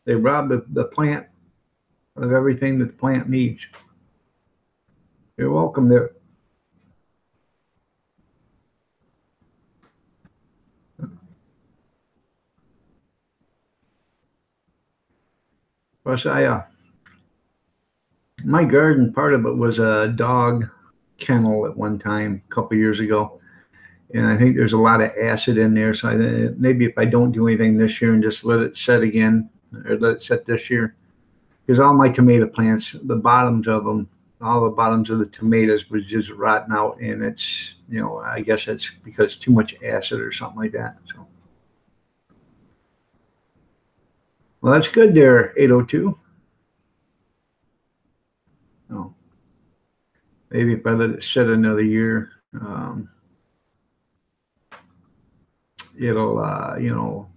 They rob the plant of everything that the plant needs. You're welcome there. Plus, my garden, part of it was a dog kennel at one time, a couple years ago. And I think there's a lot of acid in there. So maybe if I don't do anything this year and just let it set again, or let it set this year, because all my tomato plants, the bottoms of them, all the bottoms of the tomatoes was just rotting out, and it's, I guess it's because too much acid or something like that. So, well, that's good there, 802. Oh, maybe if I let it sit another year, it'll,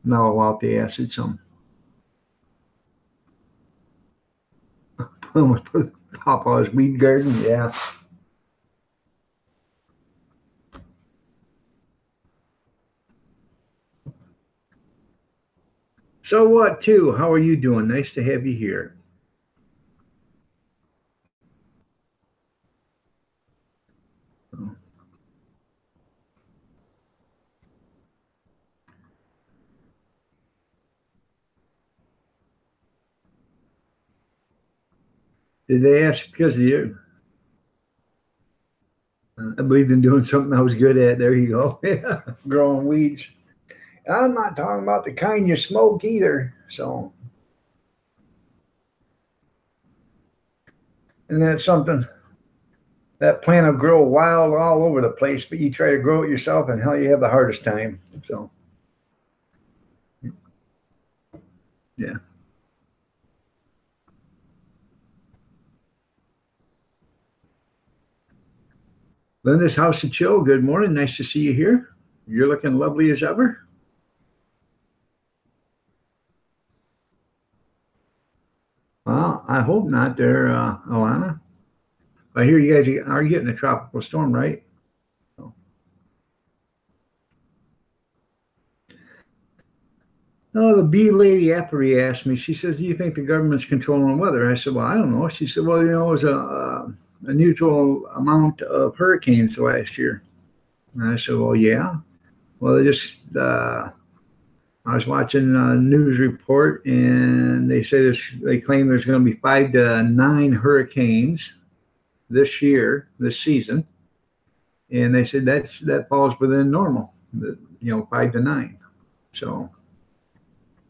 mellow out the acid some. Papa's weed garden, yeah. So what, too? How are you doing? Nice to have you here. Did they ask because of you? I believed in doing something I was good at. There you go. Yeah, growing weeds. I'm not talking about the kind you smoke either. So, and that's something that plant will grow wild all over the place, but you try to grow it yourself, and hell, you have the hardest time. So, yeah. Linda's House of Chill. Good morning. Nice to see you here. You're looking lovely as ever. Well, I hope not there, Alana. I hear you guys are getting a tropical storm, right? So, oh, the bee lady Appery asked me, she says, do you think the government's controlling weather? I said, well, I don't know. She said, well, it was a neutral amount of hurricanes last year. And I said, well, yeah. Well, I was watching a news report, and they say they claim there's going to be 5 to 9 hurricanes this year, this season. And they said that falls within normal, 5 to 9. So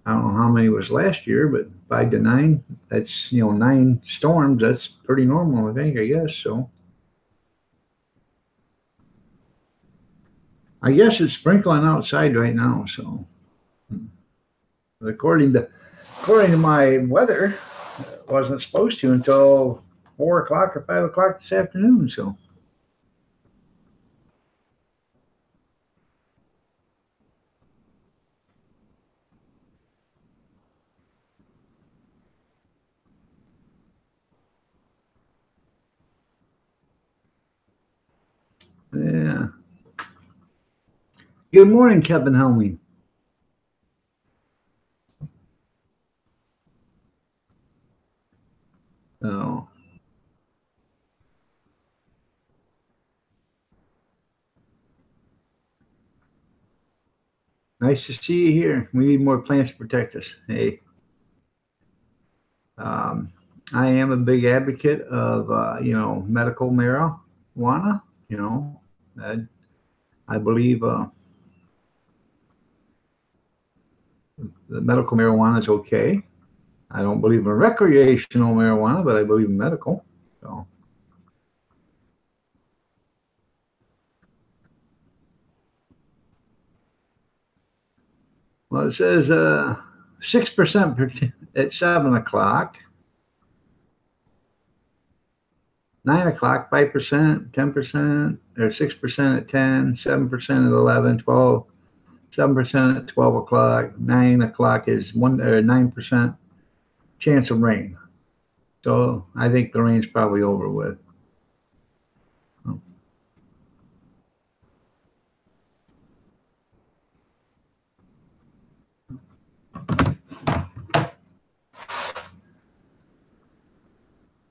I don't know how many was last year, but 5 to 9, that's, 9 storms. That's pretty normal, I think, I guess. So I guess it's sprinkling outside right now. So according to my weather, it wasn't supposed to until 4 o'clock or 5 o'clock this afternoon. So yeah. Good morning, Kevin Helming. Oh, nice to see you here. We need more plants to protect us. Hey, um, I am a big advocate of medical marijuana. You know, I believe the medical marijuana is okay. I don't believe in recreational marijuana, but I believe in medical. So, well, it says 6% at 7 o'clock, 9 o'clock, 5%, 10%, or 6% at 10, 7% at 11, 12, 7% at 12 o'clock, 9 o'clock is 9% chance of rain. So I think the rain's probably over with.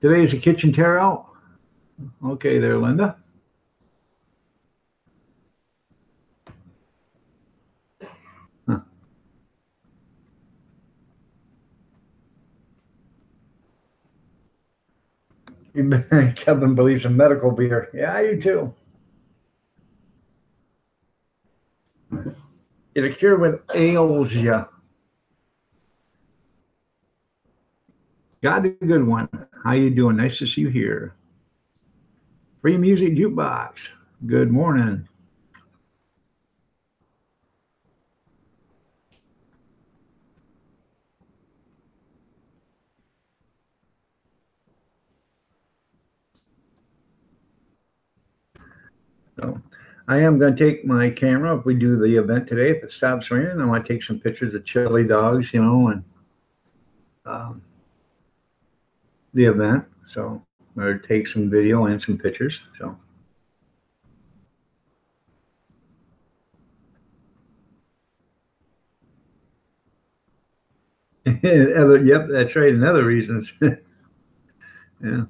Today is the kitchen tear out. Okay, there, Linda. Huh. Kevin believes in medical beer. Yeah, I do too. It'll cure what ails you. Got the good one. How you doing? Nice to see you here. Free music jukebox. Good morning. So I am going to take my camera if we do the event today. If it stops raining, I want to take some pictures of chili dogs, and um, the event. So or take some video and some pictures. So yep, that's right. And other reasons. Yeah,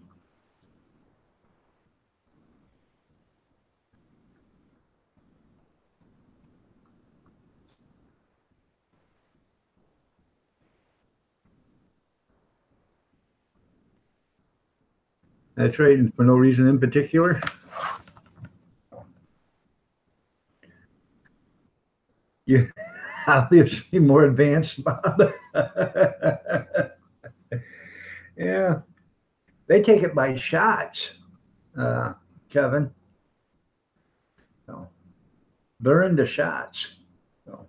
that's right. And for no reason in particular. You're obviously more advanced, Bob. Yeah, they take it by shots, uh, Kevin. So they're into shots. So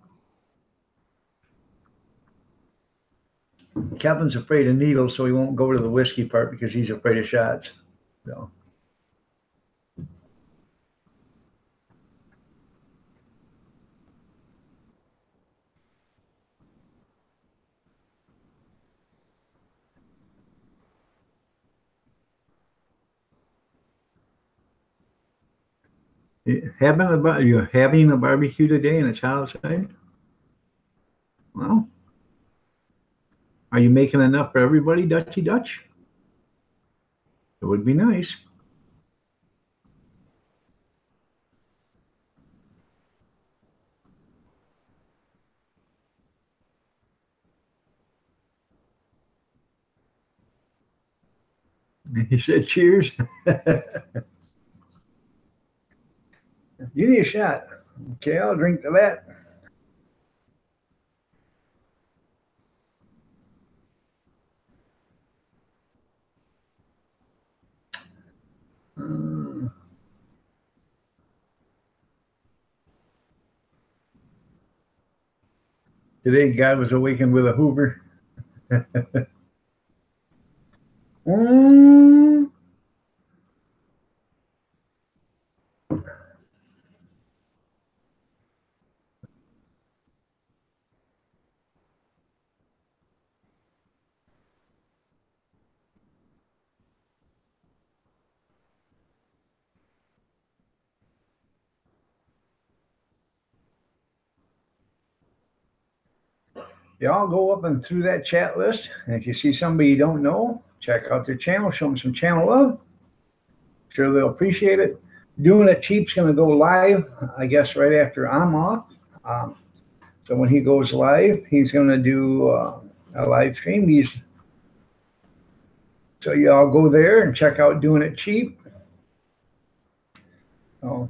Kevin's afraid of needles, so he won't go to the whiskey part because he's afraid of shots. So you're having a barbecue today and it's hot outside. Well, are you making enough for everybody, Dutchy Dutch? It would be nice. He said, "Cheers." You need a shot. Okay, I'll drink to that. Uh, Today, God was awakened with a Hoover. Mm, y'all go up and through that chat list, and if you see somebody you don't know, check out their channel, show them some channel love. Sure, they'll appreciate it. Doing It Cheap's going to go live, I guess, right after I'm off. Um, so when he goes live, he's going to do a live stream. So y'all go there and check out Doing It Cheap. Oh.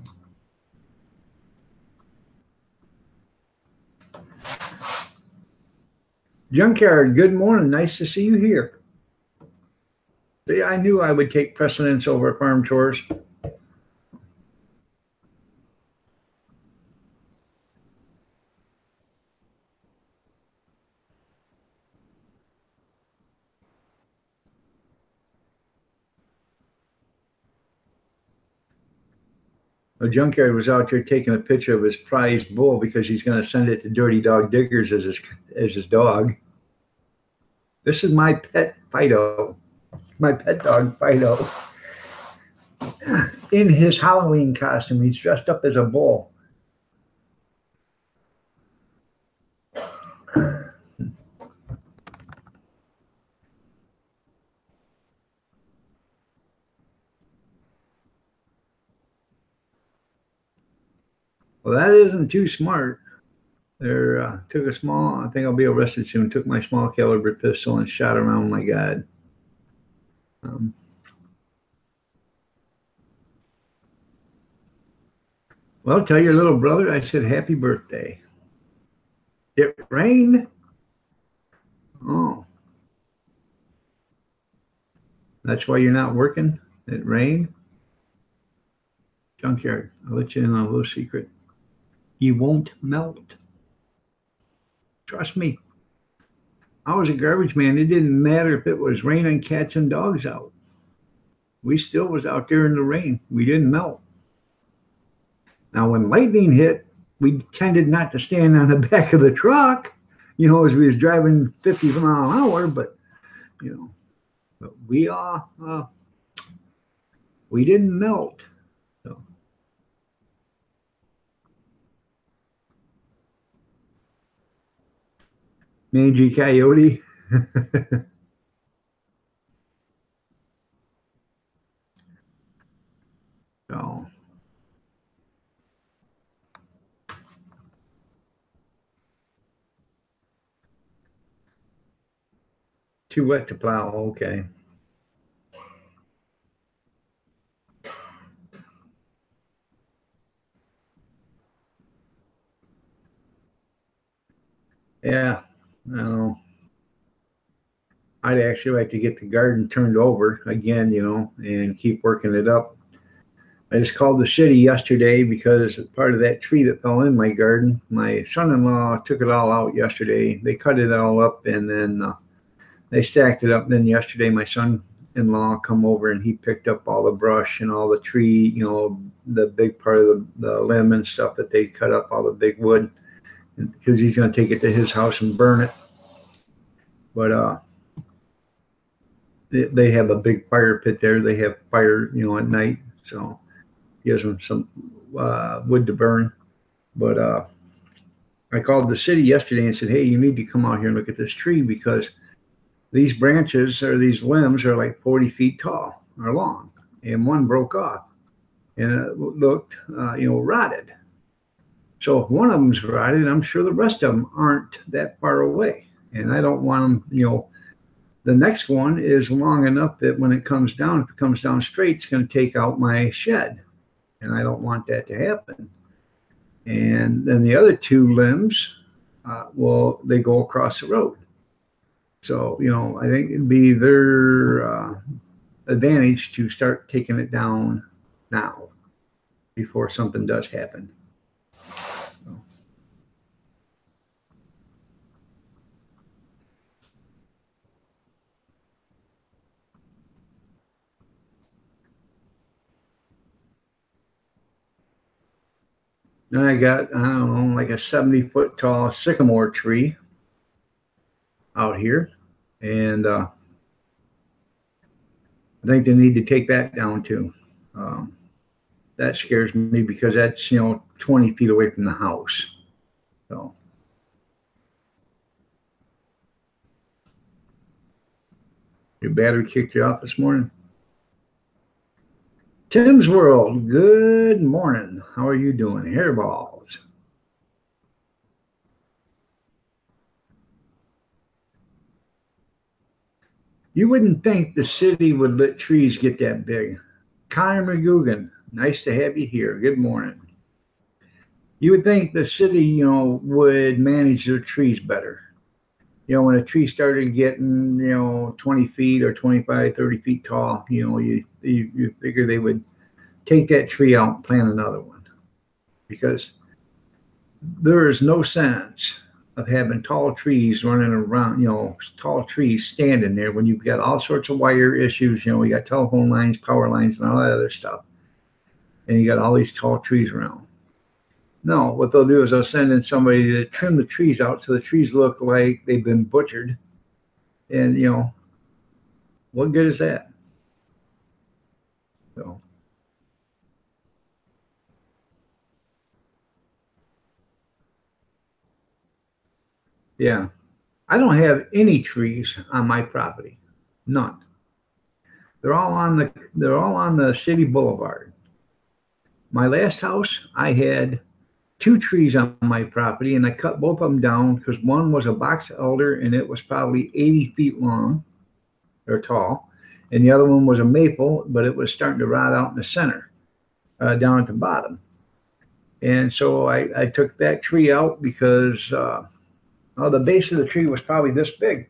Junkyard, good morning. Nice to see you here. See, I knew I would take precedence over farm chores. A junkyard was out there taking a picture of his prized bull because he's going to send it to Dirty Dog Diggers as his dog. This is my pet Fido, my pet dog Fido. In his Halloween costume, he's dressed up as a bull. Well, that isn't too smart. They're took a small. I think I'll be arrested soon. Took my small caliber pistol and shot around. My God. Um, well, tell your little brother I said happy birthday. It rained. Oh, that's why you're not working. It rained. Junkyard. I'll let you in on a little secret. You won't melt. Trust me. I was a garbage man. It didn't matter if it was raining cats and dogs out. We still was out there in the rain. We didn't melt. Now, when lightning hit, we tended not to stand on the back of the truck, as we was driving 50 mile an hour. But you know, but we didn't melt. So, mangy coyote. So, too wet to plow. Okay. Yeah. I don't know. I'd actually like to get the garden turned over again, and keep working it up. I just called the city yesterday because part of that tree that fell in my garden, my son-in-law took it all out yesterday. They cut it all up and then they stacked it up. Then yesterday, my son-in-law come over and he picked up all the brush and all the tree, the big part of the limb and stuff that they cut up, all the big wood, because he's going to take it to his house and burn it. But they have a big fire pit there. They have fire, at night, so gives them some wood to burn. But I called the city yesterday and said, "Hey, you need to come out here and look at this tree because these branches or these limbs are like 40 feet tall or long, and one broke off and it looked, rotted. So if one of them's rotted, I'm sure the rest of them aren't that far away, and I don't want them, the next one is long enough that when it comes down, if it comes down straight, it's going to take out my shed, and I don't want that to happen. And then the other two limbs, they go across the road. So, I think it'd be their advantage to start taking it down now before something does happen." So, then I got, I don't know, like a 70-foot tall sycamore tree out here. And I think they need to take that down too. Um, that scares me because that's, 20 feet away from the house. So, your battery kicked you off this morning? Tim's World, good morning. How are you doing? Hairballs. You wouldn't think the city would let trees get that big. Connor McGugan, nice to have you here. Good morning. You would think the city, would manage their trees better. When a tree started getting, 20 feet or 25, 30 feet tall, you figure they would take that tree out and plant another one, because there is no sense of having tall trees running around, tall trees standing there when you've got all sorts of wire issues. We got telephone lines, power lines, and all that other stuff. And you got all these tall trees around. No, what they'll do is they'll send in somebody to trim the trees out so the trees look like they've been butchered. And, what good is that? So, yeah. I don't have any trees on my property. None. They're all on the city boulevard. My last house, I had two trees on my property, and I cut both of them down because one was a box elder and it was probably 80 feet long or tall, and the other one was a maple, but it was starting to rot out in the center, down at the bottom. And so I took that tree out because the base of the tree was probably this big,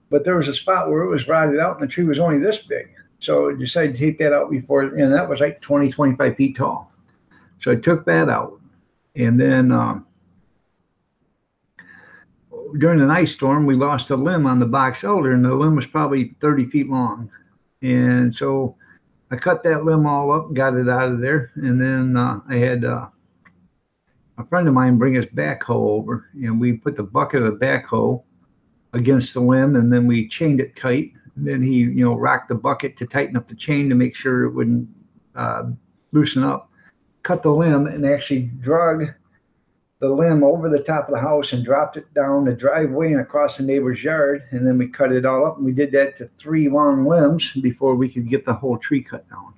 but there was a spot where it was rotted out and the tree was only this big. So I decided to take that out before, and that was like 20, 25 feet tall. So I took that out. And then during an ice storm, we lost a limb on the box elder, and the limb was probably 30 feet long. And so I cut that limb all up and got it out of there. And then I had a friend of mine bring his backhoe over, and we put the bucket of the backhoe against the limb, and then we chained it tight. And then he, rocked the bucket to tighten up the chain to make sure it wouldn't loosen up. Cut the limb and actually drug the limb over the top of the house and dropped it down the driveway and across the neighbor's yard. And then we cut it all up, and we did that to 3 long limbs before we could get the whole tree cut down.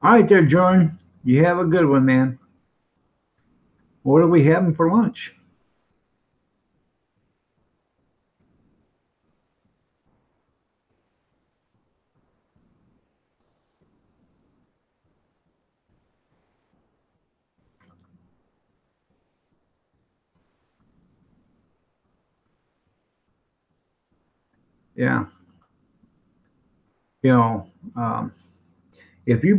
All right there, Jordan. You have a good one, man. What are we having for lunch? Yeah. If you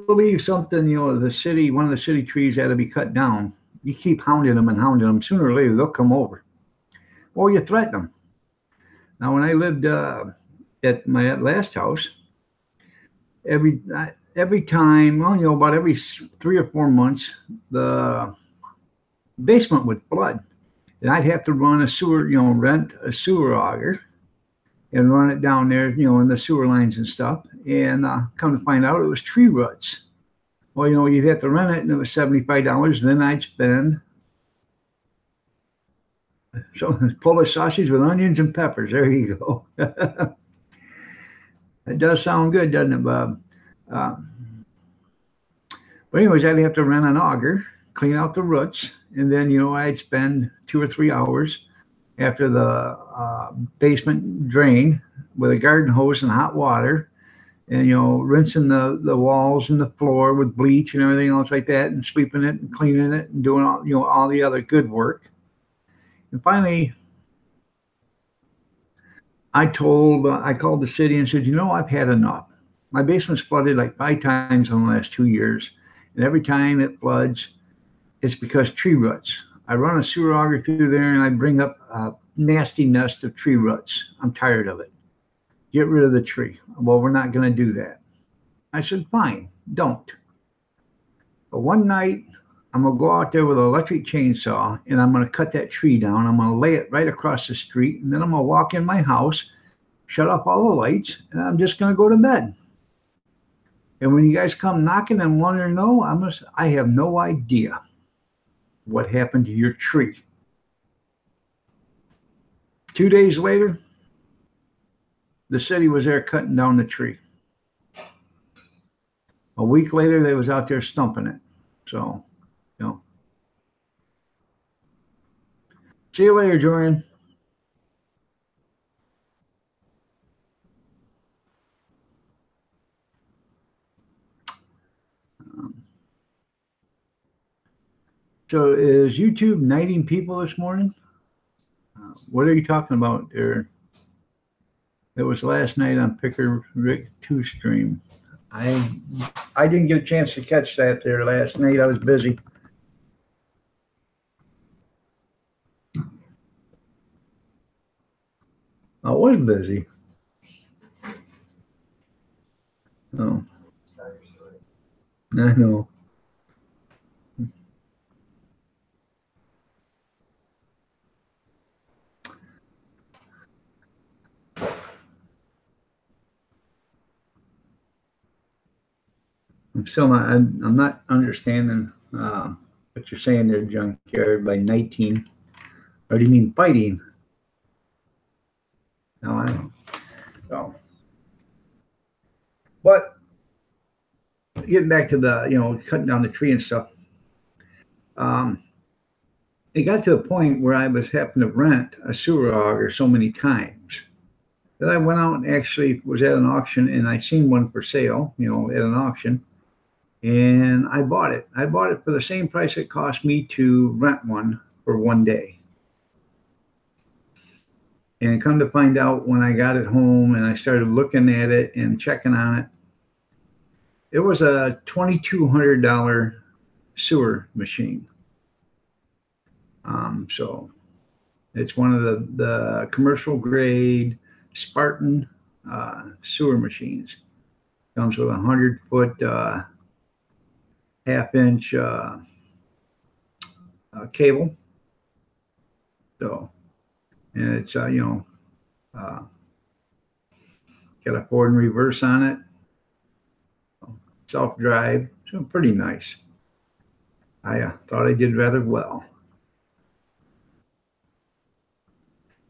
believe something, the city, one of the city trees had to be cut down, you keep hounding them and hounding them. Sooner or later, they'll come over. Or you threaten them. Now, when I lived at my last house, every time, about every 3 or 4 months, the basement would flood. And I'd have to run a sewer, rent a sewer auger and run it down there, in the sewer lines and stuff. And come to find out, it was tree roots. Well, you'd have to rent it, and it was $75. Then I'd spend Polish sausage with onions and peppers. There you go. It does sound good, doesn't it, Bob? But anyways, I'd have to rent an auger, clean out the roots, and then, I'd spend 2 or 3 hours after the basement drained with a garden hose and hot water, and rinsing the walls and the floor with bleach and everything else like that, and sweeping it and cleaning it and doing all the other good work. And finally, I called the city and said, I've had enough. My basement's flooded like 5 times in the last 2 years, and every time it floods, it's because tree roots. I run a sewer auger through there, and I bring up a nasty nest of tree roots. I'm tired of it. Get rid of the tree. Well, we're not going to do that. I said, fine, don't. But one night, I'm going to go out there with an electric chainsaw, and I'm going to cut that tree down. I'm going to lay it right across the street, and then I'm going to walk in my house, shut off all the lights, and I'm just going to go to bed. And when you guys come knocking and want to know, I have no idea what happened to your tree. 2 days later, the city was there cutting down the tree. A week later, they was out there stumping it. So, See you later, Jordan. So is YouTube knighting people this morning? What are you talking about there? That was last night on Picker Rick 2 stream. I didn't get a chance to catch that there last night. I was busy. I was busy. Oh. I know. I'm not understanding what you're saying there, Junkyard, by 19. Or do you mean fighting? No, I know. So, but getting back to the, cutting down the tree and stuff, um, it got to the point where I was having to rent a sewer auger so many times that I went out and actually was at an auction and I seen one for sale, at an auction, and I bought it. I bought it for the same price it cost me to rent one for one day. And come to find out when I got it home and I started looking at it and checking on it, it was a $2,200 sewer machine. So it's one of the commercial grade Spartan sewer machines. Comes with a 100-foot half-inch cable. So, and it's got a forward and reverse on it. Self-drive. So pretty nice. I thought I did rather well.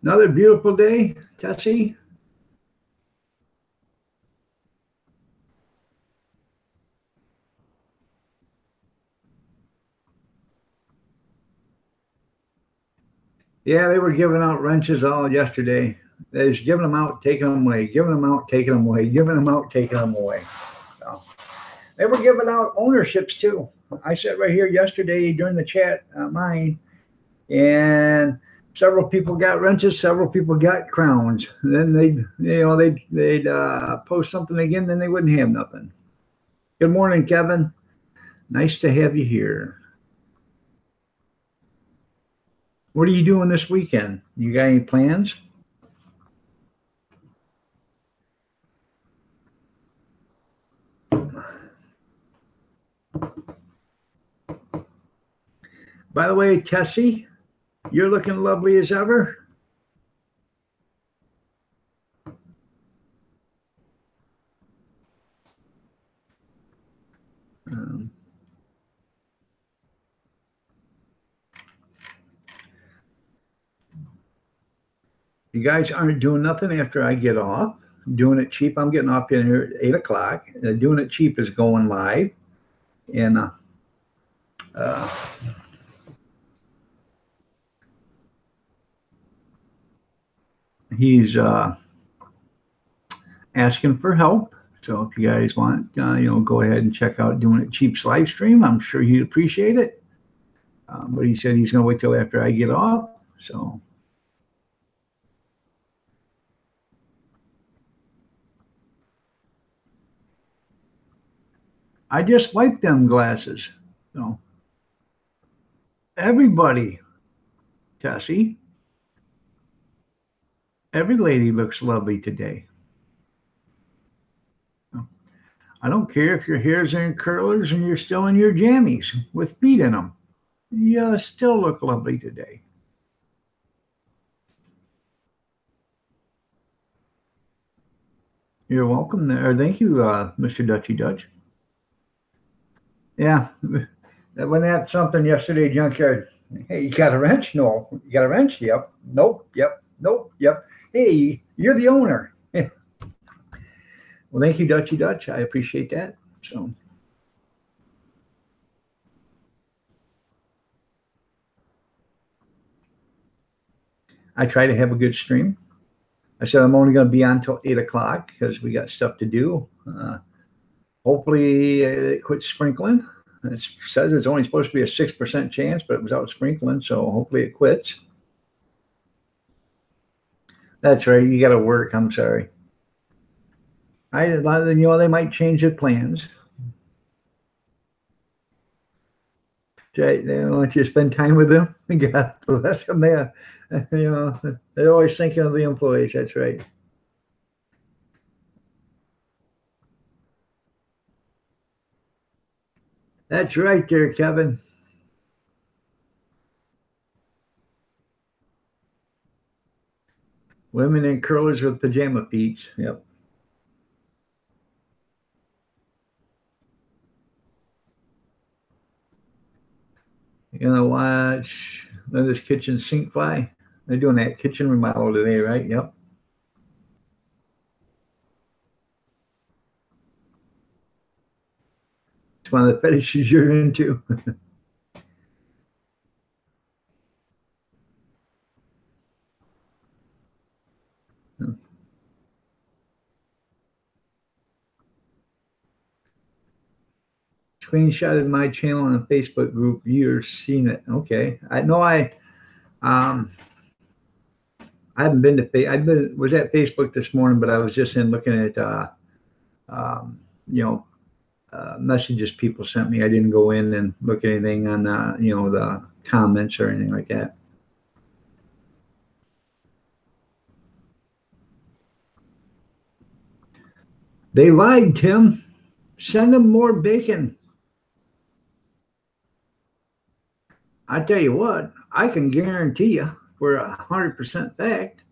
Another beautiful day, Tessie. Yeah, they were giving out wrenches all yesterday. They was giving them out, taking them away, giving them out, taking them away, giving them out, taking them away. So, they were giving out ownerships too. I sat right here yesterday during the chat mine, and several people got wrenches, several people got crowns. And then they'd post something again, then they wouldn't have nothing. Good morning, Kevin. Nice to have you here. What are you doing this weekend? You got any plans? By the way, Tessie, you're looking lovely as ever. You guys aren't doing nothing after I get off. I'm doing it cheap. I'm getting off in here at 8 o'clock. Doing it cheap is going live. And he's asking for help. So if you guys want, go ahead and check out Doing It Cheap's live stream. I'm sure he'd appreciate it. But he said he's going to wait till after I get off. So I just wiped them glasses. So everybody, Tessie, every lady looks lovely today. I don't care if your hair's in curlers and you're still in your jammies with feet in them. You still look lovely today. You're welcome there. Thank you, Mr. Dutchy Dutch. Yeah, when that something yesterday, junkyard. Hey, you got a wrench? No. You got a wrench? Yep. Nope. Yep. Nope. Yep. Hey, you're the owner. Well, thank you, Dutchy Dutch. I appreciate that. So, I try to have a good stream. I said I'm only going to be on until 8 o'clock because we got stuff to do. Hopefully, it quits sprinkling. It says it's only supposed to be a 6% chance, but it was out sprinkling, so hopefully it quits. That's right. You got to work. I'm sorry. They might change their plans. They want you to spend time with them. God bless them. They're always thinking of the employees. That's right. That's right there, Kevin. Women in curlers with pajama feet. Yep. You're gonna watch Linda's Kitchen Sink Fly. They're doing that kitchen remodel today, right? Yep. It's one of the fetishes you're into. Screenshotted my channel in a Facebook group. You're seeing it. Okay. I know um I haven't been to was at Facebook this morning, but I was just in looking at um, you know messages people sent me. I didn't go in and look at anything on the comments or anything like that. They lied, Tim. Send them more bacon. I tell you what, I can guarantee you for 100% fact,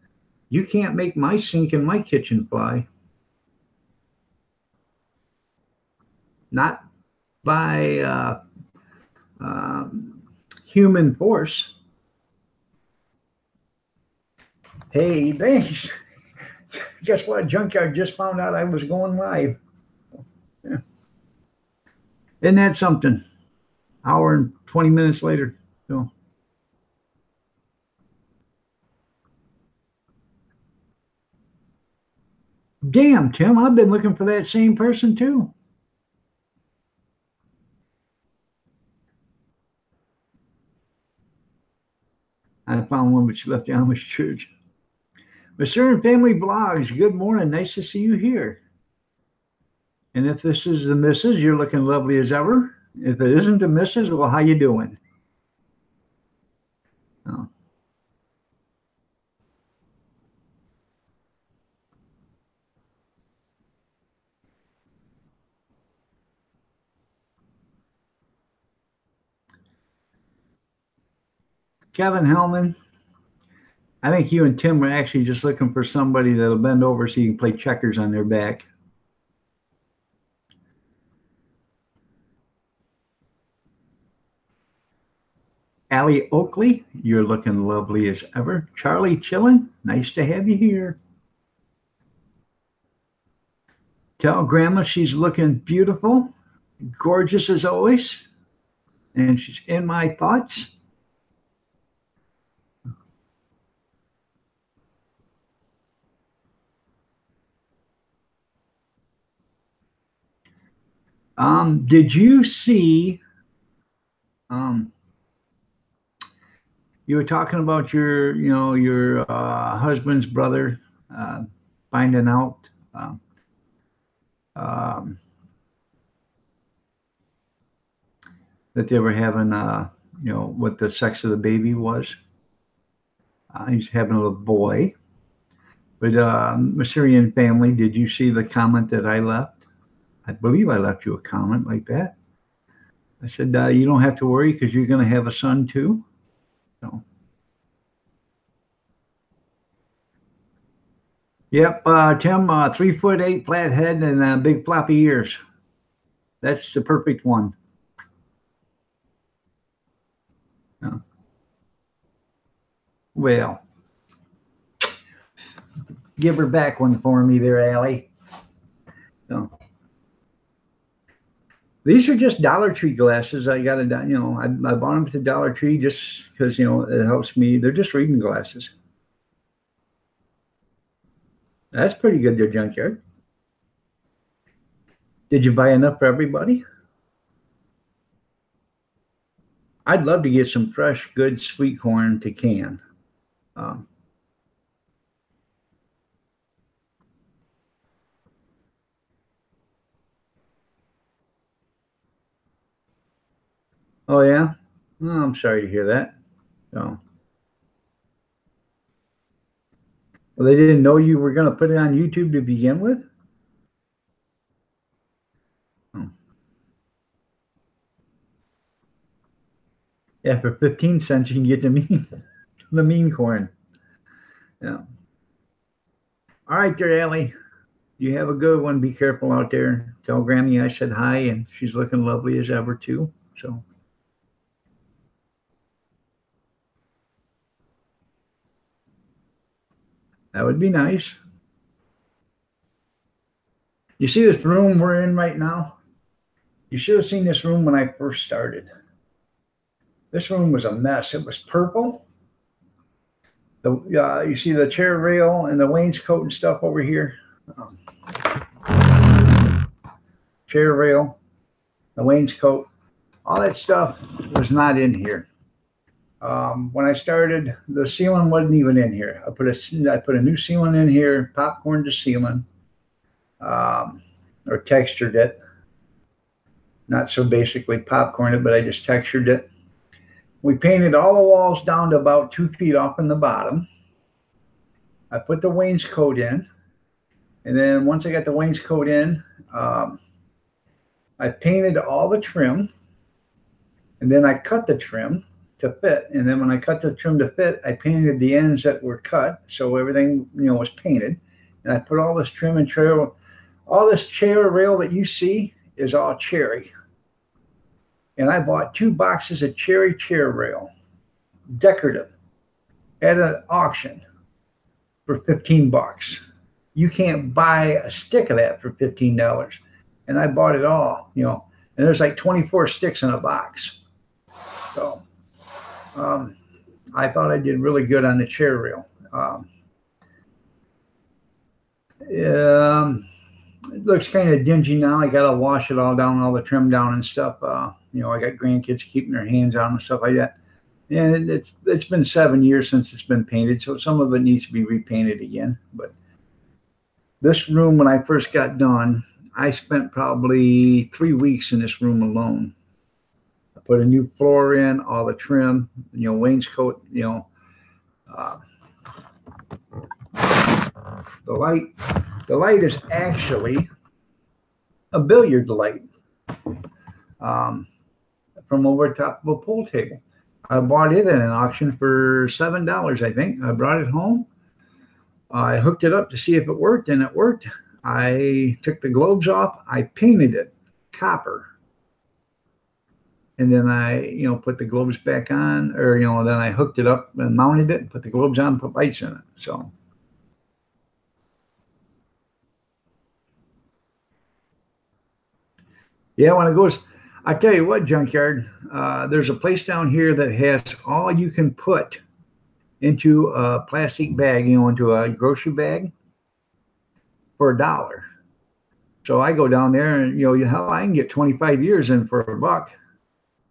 you can't make my sink in my kitchen fly. Not by um, human force. Hey, thanks. Guess what? Junkyard just found out I was going live. Yeah. Isn't that something? Hour and 20 minutes later. So. Damn, Tim, I've been looking for that same person too. I found one which left the Amish church. Mr. and Family Blogs, good morning. Nice to see you here. And if this is the missus, you're looking lovely as ever. If it isn't the missus, well, how you doing? Oh. Kevin Hellman, I think you and Tim are actually just looking for somebody that'll bend over so you can play checkers on their back. Allie Oakley, you're looking lovely as ever. Charlie Chillin, nice to have you here. Tell Grandma she's looking beautiful, gorgeous as always, and she's in my thoughts. Did you see? You were talking about your husband's brother finding out um, that they were having, what the sex of the baby was. He's having a little boy. But Masurian family, did you see the comment that I left? I believe I left you a comment like that. I said, you don't have to worry because you're going to have a son too. So. Yep, Tim, 3'8", flat head, and big floppy ears. That's the perfect one. Yeah. Well, give her back one for me there, Allie. So. These are just Dollar Tree glasses. I got I bought them at the Dollar Tree just because, it helps me. They're just reading glasses. That's pretty good there, Junkyard. Did you buy enough for everybody? I'd love to get some fresh, good sweet corn to can. Oh, yeah? Oh, I'm sorry to hear that. So. Well, they didn't know you were going to put it on YouTube to begin with? Oh. Yeah, for 15 cents, you can get the mean corn. Yeah. All right there, Allie. You have a good one. Be careful out there. Tell Grammy I said hi, and she's looking lovely as ever, too. So. That would be nice. You see this room we're in right now? You should have seen this room when I first started. This room was a mess. It was purple. You see the chair rail and the wainscot and stuff over here. Chair rail, the wainscot, all that stuff was not in here. When I started, the ceiling wasn't even in here. I put a new ceiling in here, popcorn to ceiling, or textured it. Not so basically popcorn it, but I just textured it. We painted all the walls down to about 2 feet off in the bottom. I put the wainscot in, and then once I got the wainscot in, I painted all the trim, and then I cut the trim to fit. And then when I cut the trim to fit, I painted the ends that were cut, so everything was painted. And I put all this trim and trail, all this chair rail that you see is all cherry. And I bought 2 boxes of cherry chair rail, decorative, at an auction for 15 bucks. You can't buy a stick of that for $15. And I bought it all, and there's like 24 sticks in a box. So I thought I did really good on the chair rail. It looks kind of dingy now. I got to wash it all down, all the trim down and stuff. I got grandkids keeping their hands on and stuff like that. And it's been 7 years since it's been painted, so some of it needs to be repainted again. But this room, when I first got done, I spent probably 3 weeks in this room alone. I put a new floor in, all the trim, wainscot, the light is actually a billiard light from over top of a pool table. I bought it at an auction for $7, I think. I brought it home. I hooked it up to see if it worked, and it worked. I took the globes off. I painted it copper. And then I, put the globes back on, or, then I hooked it up and mounted it, put the globes on, put lights in it. So. Yeah, when it goes, I tell you what, Junkyard, there's a place down here that has all you can put into a plastic bag, into a grocery bag for $1. So I go down there and, hell, I can get 25 years in for $1.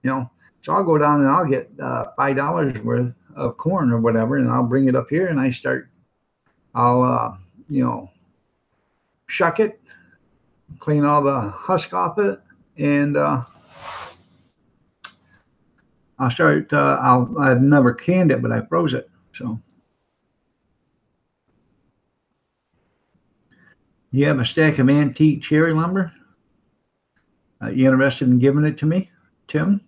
So I'll go down and I'll get $5 worth of corn or whatever, and I'll bring it up here and I'll shuck it, clean all the husk off it, and I've never canned it, but I froze it. So you have a stack of antique cherry lumber? You interested in giving it to me, Tim?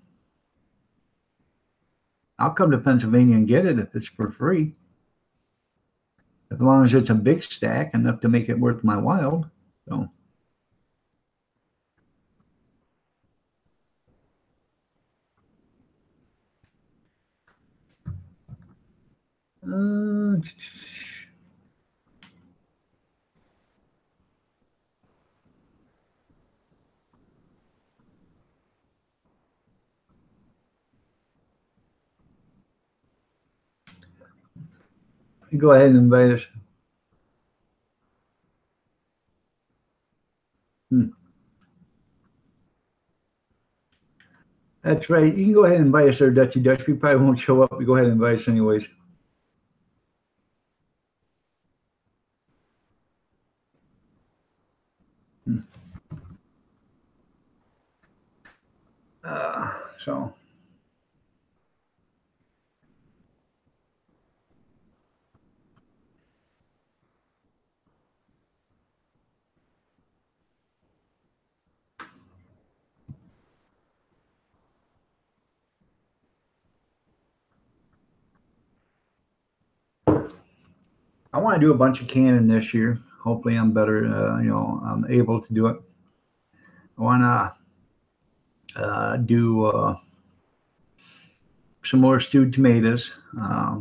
I'll come to Pennsylvania and get it if it's for free. As long as it's a big stack, enough to make it worth my while. So. Go ahead and invite us. That's right. You can go ahead and invite us there, Dutchy Dutch. We probably won't show up. We go ahead and invite us anyways. So. I want to do a bunch of canning this year. Hopefully I'm better, I'm able to do it. I want to do some more stewed tomatoes.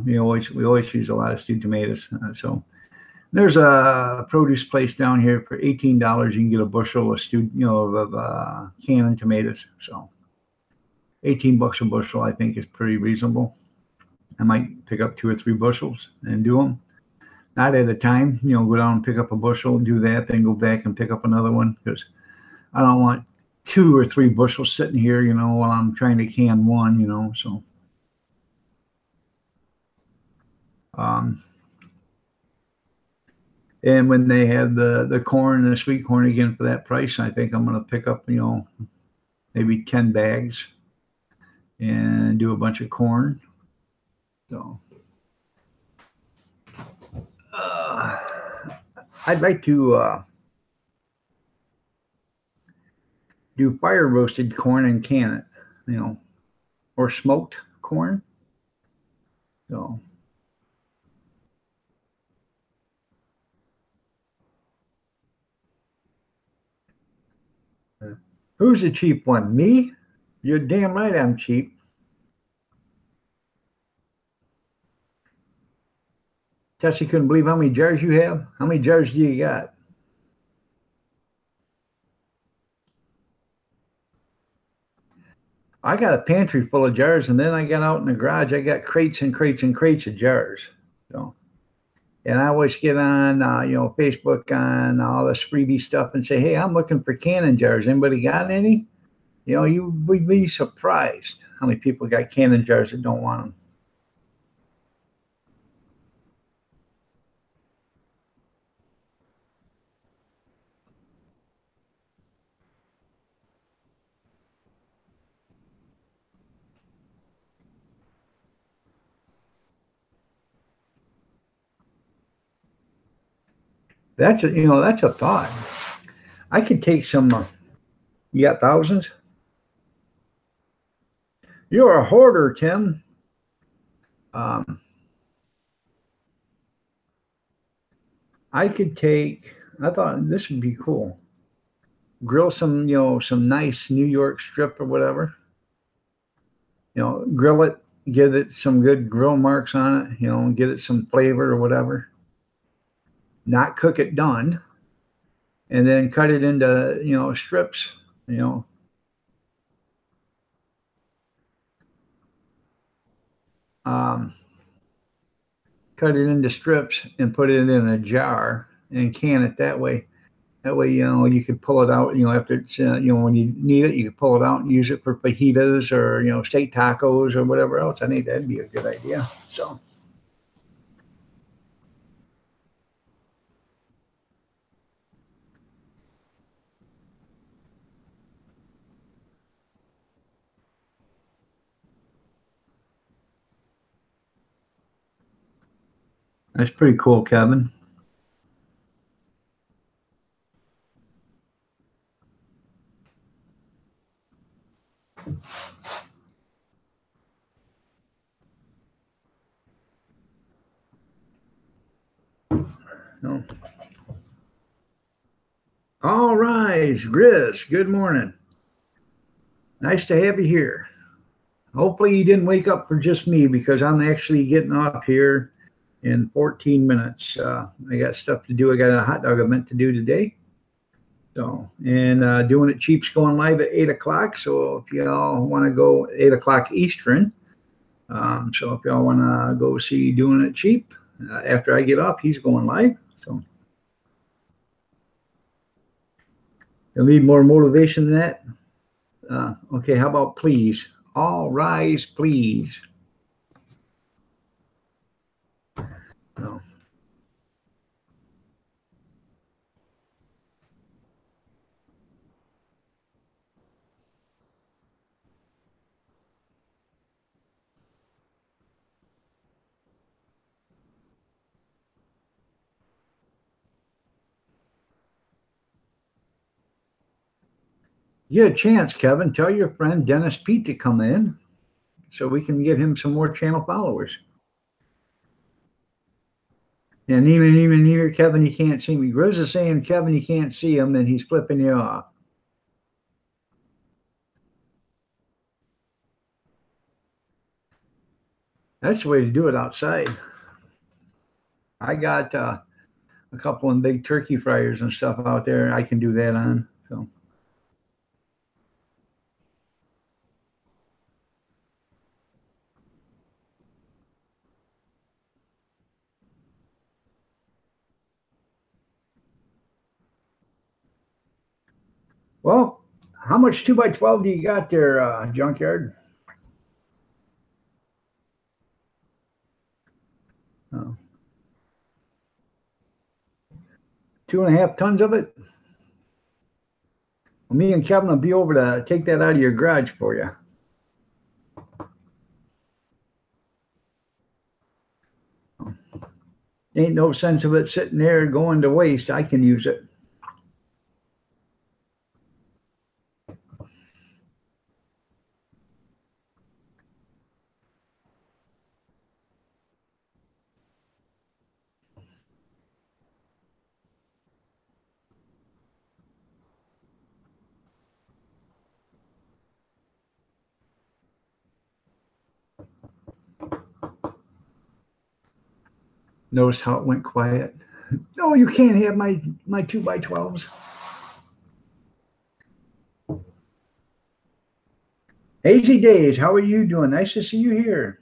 We always use a lot of stewed tomatoes. So There's a produce place down here for $18. You can get a bushel of canned tomatoes. So 18 bucks a bushel, I think, is pretty reasonable. I might pick up 2 or 3 bushels and do them. Not at a time, go down and pick up a bushel, do that, then go back and pick up another one, because I don't want 2 or 3 bushels sitting here, while I'm trying to can one, so. And when they have the corn and the sweet corn again for that price, I think I'm going to pick up, maybe 10 bags and do a bunch of corn. So I'd like to do fire roasted corn and can it, or smoked corn. So who's the cheap one? Me? You're damn right I'm cheap. Tessie couldn't believe how many jars you have. How many jars do you got? I got a pantry full of jars, and then I got out in the garage. I got crates and crates and crates of jars. So, and I always get on, Facebook on all this freebie stuff and say, "Hey, I'm looking for canning jars. Anybody got any?" You would be surprised how many people got canning jars that don't want them. That's a thought. I could take some. You got thousands? You're a hoarder, Tim. I could take. I thought this would be cool. Grill some, some nice New York strip or whatever. Grill it, get it some good grill marks on it. Get it some flavor or whatever. Not cook it done, and then cut it into strips. Um, Cut it into strips and put it in a jar and can it that way. That way, you could pull it out, after it's, when you need it, you can pull it out and use it for fajitas or, steak tacos or whatever else. I think that'd be a good idea. So. That's pretty cool, Kevin. No. All right, Grizz, good morning. Nice to have you here. Hopefully you didn't wake up for just me, because I'm actually getting off here in 14 minutes. I got stuff to do. I got a hot dog event to do today. So, and Doing It Cheap's going live at 8 o'clock. So if y'all want to go 8 o'clock Eastern, so if y'all want to go see Doing It Cheap, after I get off, he's going live. So you'll need more motivation than that. Okay, how about please? All rise, please. No. Get a chance, Kevin. Tell your friend Dennis Pete to come in so we can get him some more channel followers. And even here, Kevin, you can't see me. Grizz is saying, Kevin, you can't see him, and he's flipping you off. That's the way to do it outside. I got a couple of big turkey fryers and stuff out there. I can do that on. So. Well, how much 2x12 do you got there, Junkyard? Oh. 2.5 tons of it? Well, me and Kevin will be over to take that out of your garage for you. Ain't no sense of it sitting there going to waste. I can use it. Notice how it went quiet. No, you can't have my 2x12s. Hazy Days, how are you doing? Nice to see you here.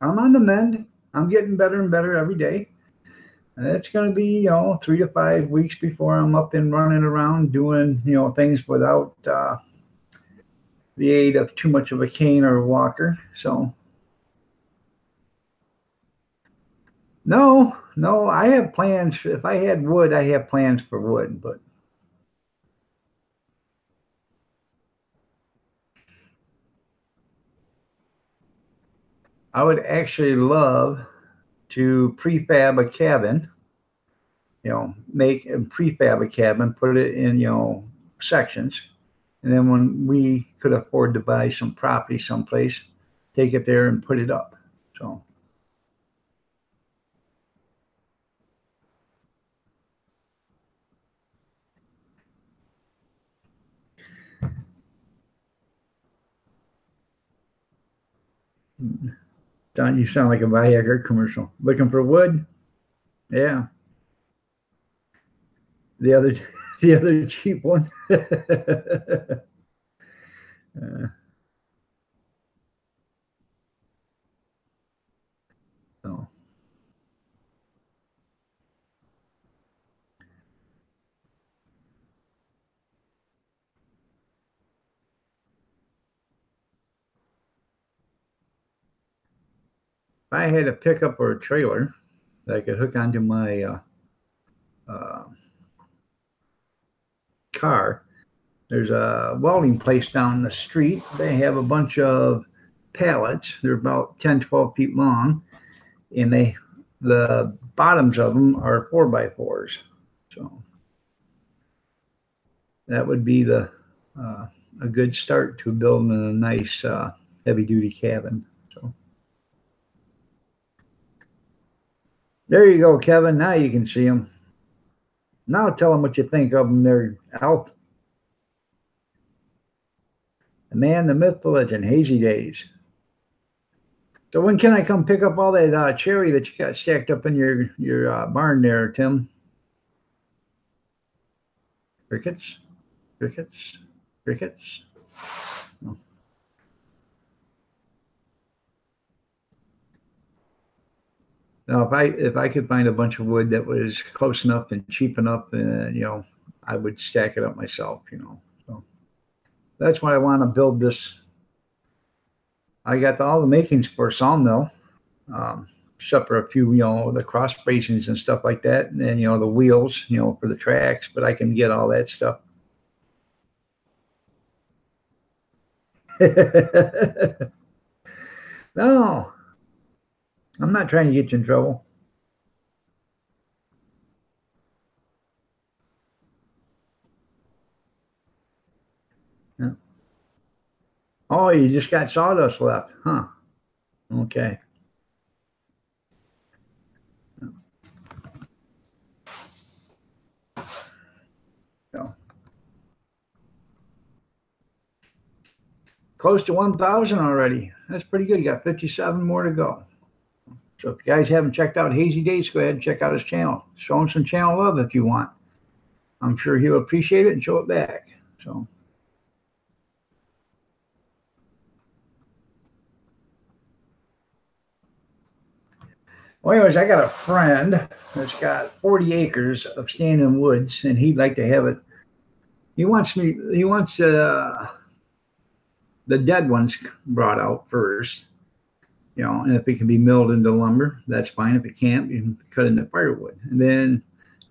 I'm on the mend. I'm getting better and better every day. It's going to be, 3 to 5 weeks before I'm up and running around doing, things without the aid of too much of a cane or a walker. So, no, I have plans. If I had wood, I have plans for wood, but I would actually love to prefab a cabin, make and prefab a cabin, put it in, sections. And then when we could afford to buy some property someplace, take it there and put it up. So. Don, you sound like a Viagra commercial. Looking for wood? Yeah. The other, the other cheap one. So. If I had a pickup or a trailer that I could hook onto my car, there's a welding place down the street. They have a bunch of pallets. They're about 10, 12 feet long, and the bottoms of them are 4x4s. So that would be a good start to building a nice heavy duty cabin. So there you go, Kevin. Now you can see them. Now tell them what you think of them there, Alf. The man, the myth, the legend, Hazy Days. So when can I come pick up all that cherry that you got stacked up in your barn there, Tim? Crickets, crickets, crickets. Oh. Now, if I could find a bunch of wood that was close enough and cheap enough, I would stack it up myself. So that's why I want to build this. I got all the makings for a sawmill, except for a few, the cross bracings and stuff like that, and then, the wheels, for the tracks. But I can get all that stuff. No, I'm not trying to get you in trouble. Yeah. Oh, you just got sawdust left, huh? Okay. So, close to 1,000 already. That's pretty good. You got 57 more to go. So if you guys haven't checked out Hazy Days, go ahead and check out his channel. Show him some channel love if you want. I'm sure he'll appreciate it and show it back. So. Well, anyways, I got a friend that's got 40 acres of standing woods, and he'd like to have it. He wants the dead ones brought out first, and if it can be milled into lumber, that's fine. If it can't, you can cut into firewood. And then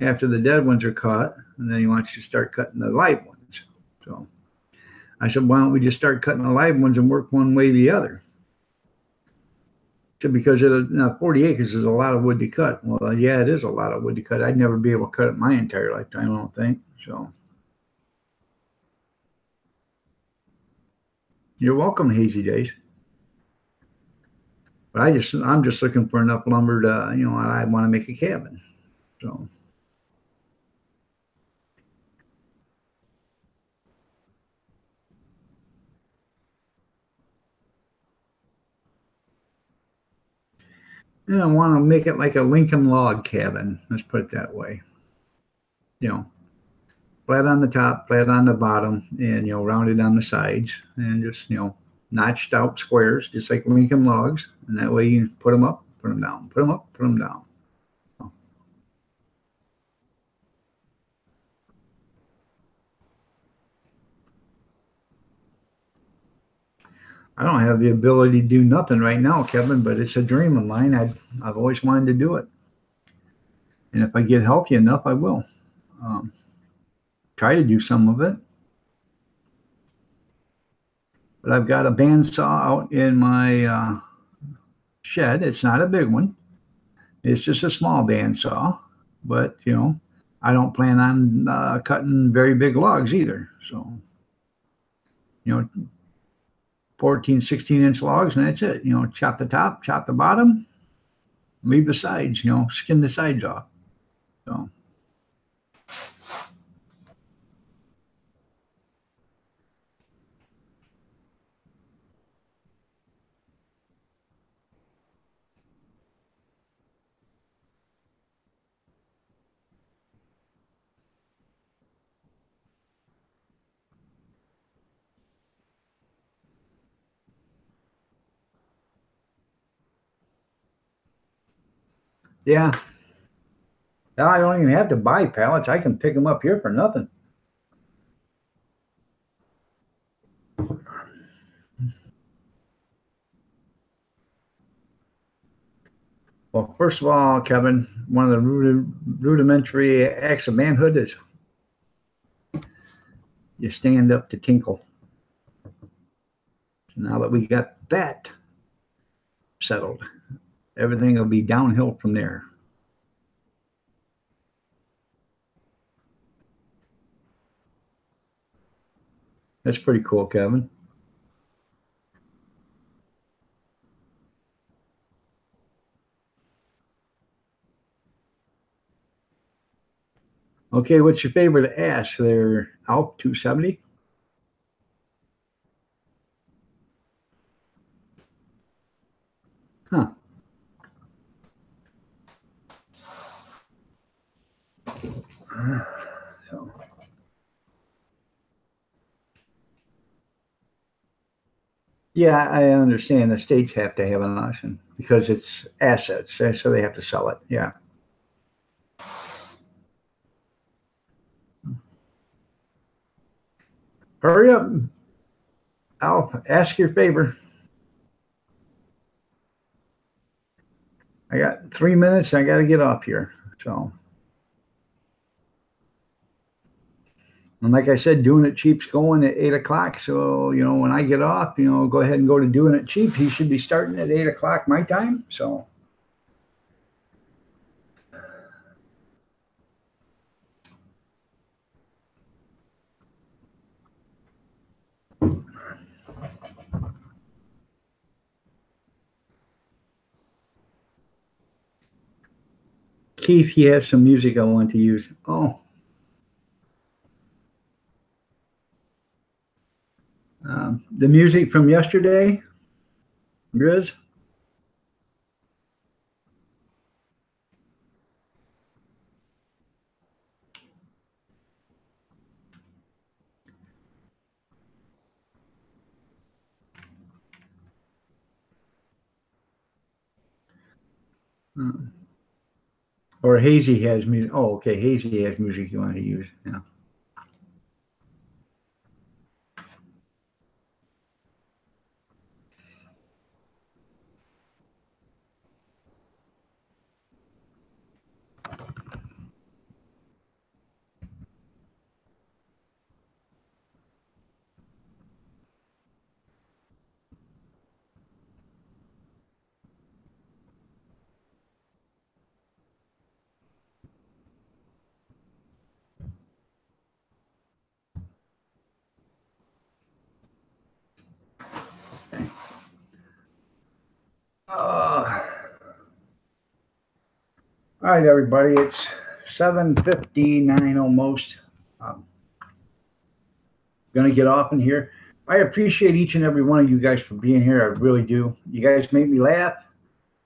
after the dead ones are cut, and then he wants you to start cutting the live ones. So I said, why don't we just start cutting the live ones and work one way or the other? Because 40 acres is a lot of wood to cut. Well, yeah, it is a lot of wood to cut. I'd never be able to cut it my entire lifetime, I don't think. So you're welcome, Hazy Days. But I'm just looking for enough lumber to, I want to make a cabin. So. And I want to make it like a Lincoln log cabin. Let's put it that way. Flat on the top, flat on the bottom, and rounded on the sides, and just notched out squares, just like Lincoln logs. And that way you put them up, put them down, put them up, put them down. I don't have the ability to do nothing right now, Kevin, but it's a dream of mine. I've always wanted to do it. And if I get healthy enough, I will. Try to do some of it. But I've got a bandsaw out in my shed. It's not a big one. It's just a small bandsaw. But, I don't plan on cutting very big logs either. So, 14, 16-inch logs, and that's it. Chop the top, chop the bottom, leave the sides, skin the sides off. So. Yeah. Now I don't even have to buy pallets. I can pick them up here for nothing. Well, first of all, Kevin, one of the rudimentary acts of manhood is you stand up to tinkle. So now that we got that settled, everything will be downhill from there. That's pretty cool, Kevin. Okay, what's your favorite ass there, Alp 270? Huh. So. Yeah, I understand the states have to have an auction because it's assets, so they have to sell it. Yeah. Hurry up. I'll ask your favor. I got 3 minutes. I got to get off here. So, and like I said, doing it cheap's going at 8 o'clock. So, when I get off, go ahead and go to doing it cheap. He should be starting at 8 o'clock my time. So. Keith, he has some music I want to use. Oh. The music from yesterday, Grizz. Or Hazy has music. Oh, okay. Hazy has music you want to use. Yeah. Uh, all right, everybody. It's 7:59 almost. Um, gonna get off in here. I appreciate each and every one of you guys for being here. I really do. You guys make me laugh.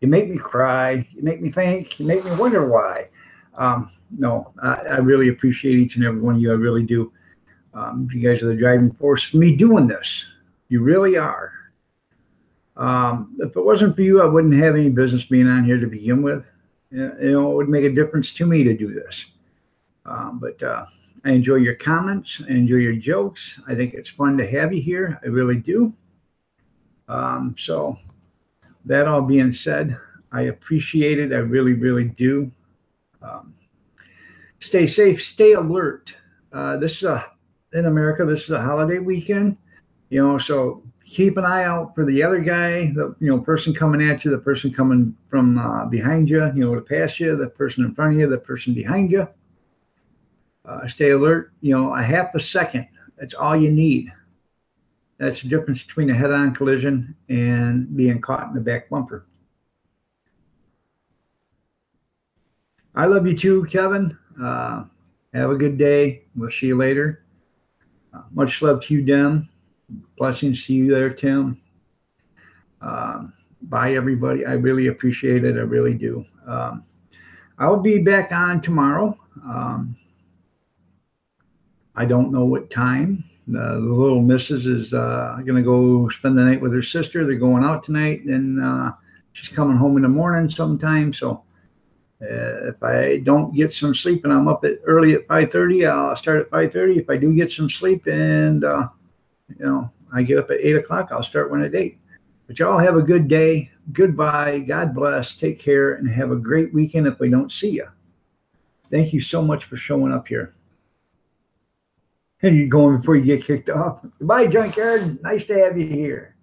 You make me cry. You make me think. You make me wonder why. No, I really appreciate each and every one of you. I really do. You guys are the driving force for me doing this. You really are. If it wasn't for you, I wouldn't have any business being on here to begin with. You know, it would make a difference to me to do this. But I enjoy your comments. I enjoy your jokes. I think it's fun to have you here. I really do. So that all being said, I appreciate it. I really, really do. Stay safe. Stay alert. This is in America. This is a holiday weekend. You know, so keep an eye out for the other guy, the person coming at you, the person coming from behind you, to pass you, the person in front of you, the person behind you. Stay alert. A half a second. That's all you need. That's the difference between a head-on collision and being caught in the back bumper. I love you too, Kevin. Have a good day. We'll see you later. Much love to you, Dem. Blessings to you there, Tim. Bye, everybody. I really appreciate it. I really do. I will be back on tomorrow. I don't know what time. The little missus is going to go spend the night with her sister. They're going out tonight, and she's coming home in the morning sometime. So if I don't get some sleep and I'm up early at 5:30, I'll start at 5:30. If I do get some sleep and I get up at 8 o'clock, I'll start one at 8. But y'all have a good day. Goodbye. God bless. Take care and have a great weekend if we don't see you. Thank you so much for showing up here. Hey, you going before you get kicked off? Goodbye, Junkyard. Nice to have you here.